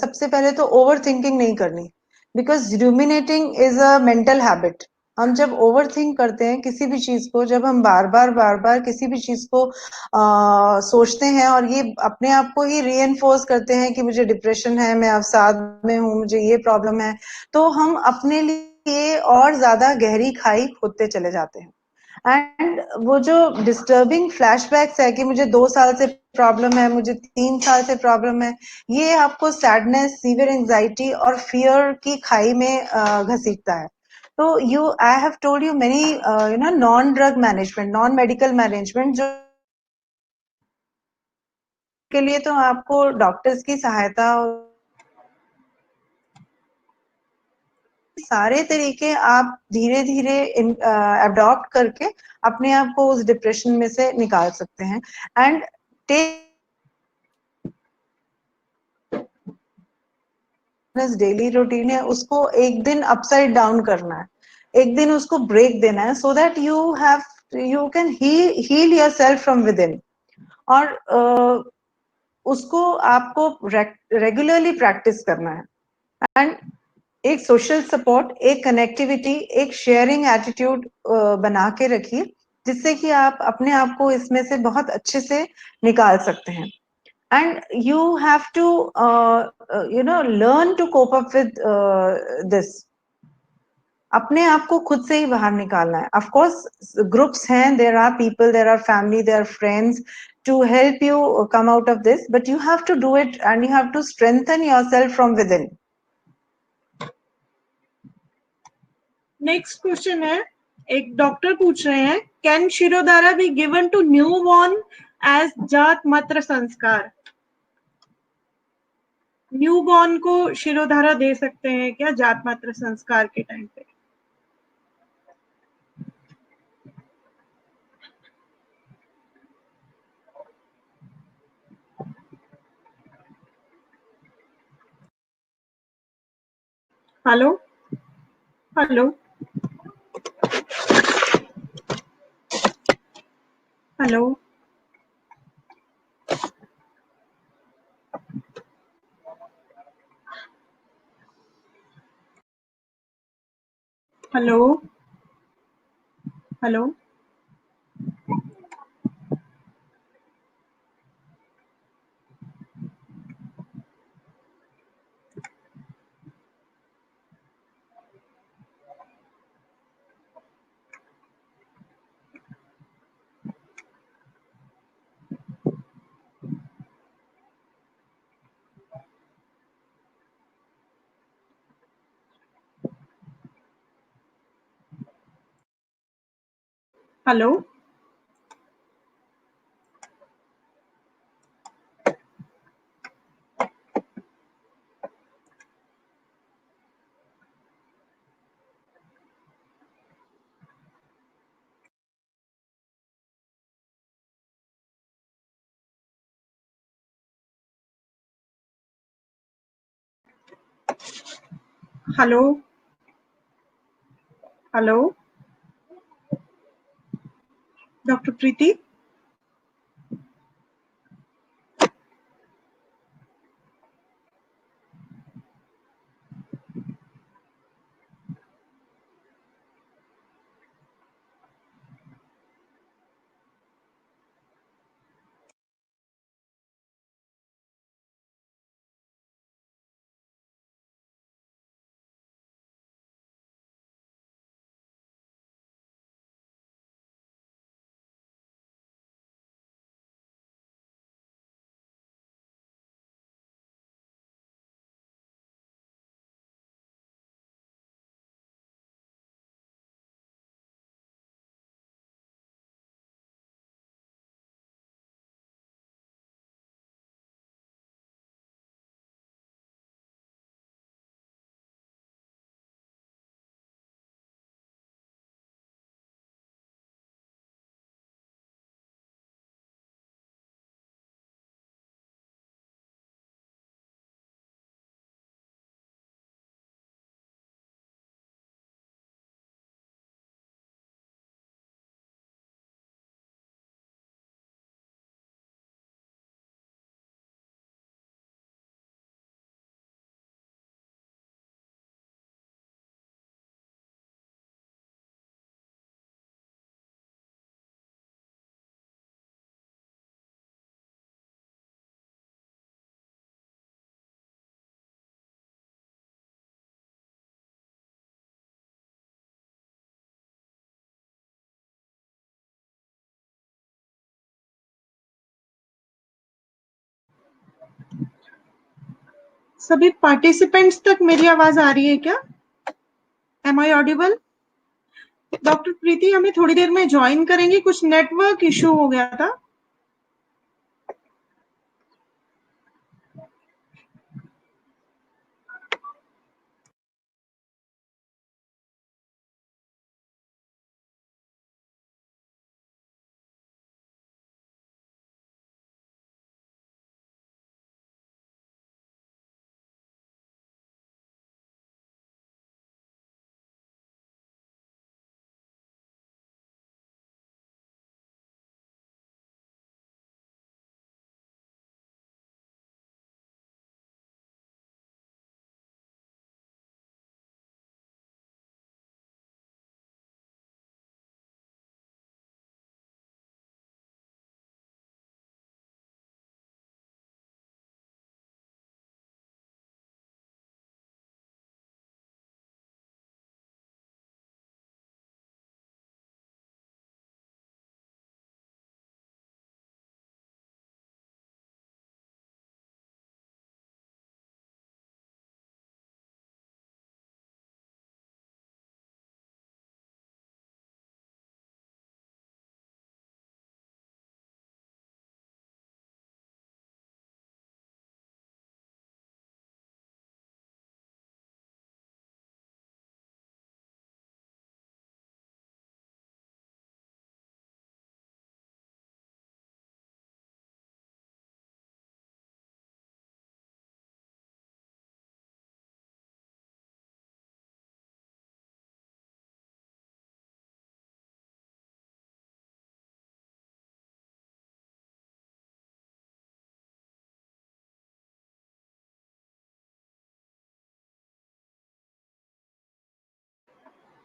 सबसे पहले तो ओवर थिंकिंग नहीं करनी. Because ruminating is a mental habit. हम जब over think करते हैं किसी भी चीज को, जब हम बार बार किसी भी चीज को सोचते हैं और ये अपने आप को ही रीएनफोर्स करते हैं कि मुझे डिप्रेशन है, मैं अवसाद में हूँ, मुझे ये प्रॉब्लम है, तो हम अपने लिए और ज्यादा गहरी खाई खोदते चले जाते हैं. एंड वो जो डिस्टर्बिंग फ्लैशबैक्स है कि मुझे 2 साल से प्रॉब्लम है, मुझे 3 साल से प्रॉब्लम है, ये आपको सैडनेस, सीवियर एंजाइटी और फियर की खाई में घसीटता है. तो I have told you many non drug management, non medical management, जो के लिए तो आपको डॉक्टर्स की सहायता, सारे तरीके आप धीरे धीरे अडॉप्ट करके अपने आप को उस डिप्रेशन में से निकाल सकते हैं. एंड टेक डेली रूटीन है, उसको एक दिन अपसाइड डाउन करना है, एक दिन उसको ब्रेक देना है, so that you can heal yourself from within. और उसको आपको रेगुलरली प्रैक्टिस करना है. एंड एक सोशल सपोर्ट, एक कनेक्टिविटी, एक शेयरिंग एटीट्यूड बना के रखिए, जिससे कि आप अपने आप को इसमें से बहुत अच्छे से निकाल सकते हैं. and you have to learn to cope up with this. अपने आप को खुद से ही बाहर निकालना है. ऑफ कोर्स ग्रुप्स हैं, there are people, there are family, there are friends to help you come out of this, but you have to do it and you have to strengthen yourself from within. Next question है, एक doctor पूछ रहे हैं, can shirodhara be given to newborn as जात मात्र संस्कार? New born को शिरोधारा दे सकते हैं क्या जात मात्र संस्कार के टाइम पे? Hello hello hello hello hello hello hello hello doctor Preeti? सभी पार्टिसिपेंट्स तक मेरी आवाज आ रही है क्या? Am I audible? Doctor Preeti हमें थोड़ी देर में ज्वाइन करेंगी, कुछ नेटवर्क इशू हो गया था।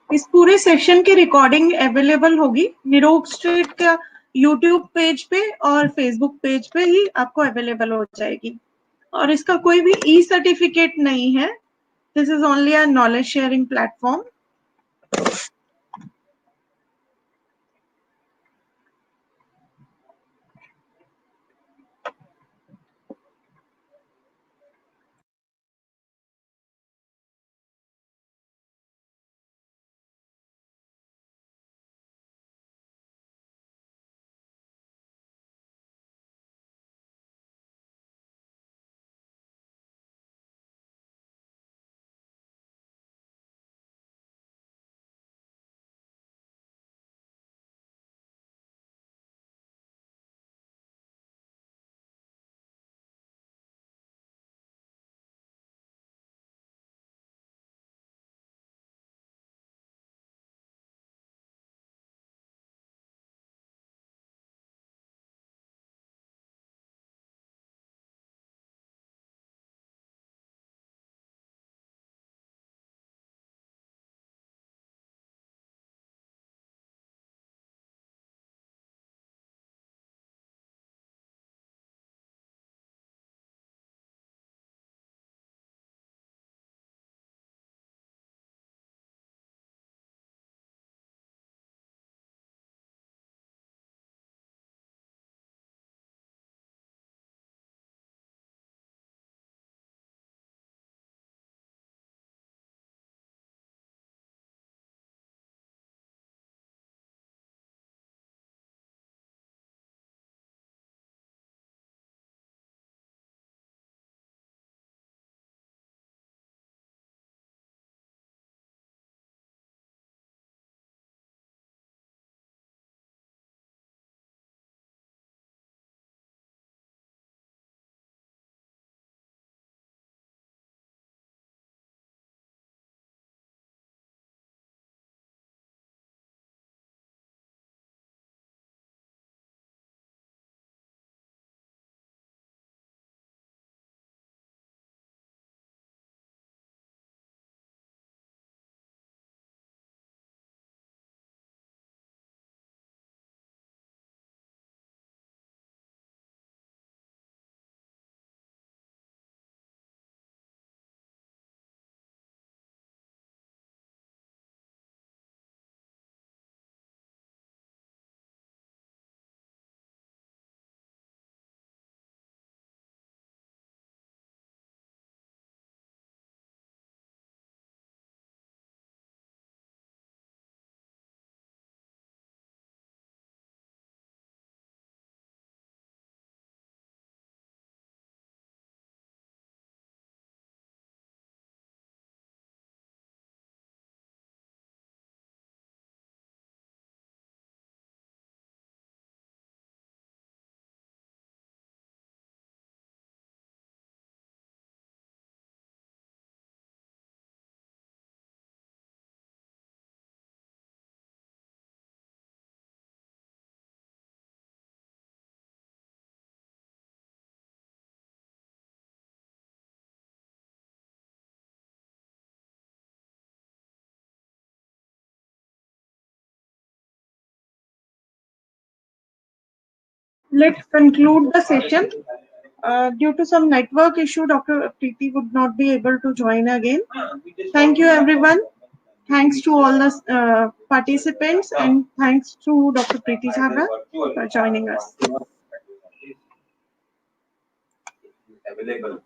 इस पूरे सेशन की रिकॉर्डिंग अवेलेबल होगी निरोग स्ट्रीट का यूट्यूब पेज पे और फेसबुक पेज पे ही आपको अवेलेबल हो जाएगी। और इसका कोई भी ई सर्टिफिकेट नहीं है, this is only a knowledge sharing platform. let's conclude the session. Due to some network issue, Dr. Preeti would not be able to join again. Thank you, everyone. Thanks to all the participants, and thanks to Dr. Preeti Chhabra for joining us. Available.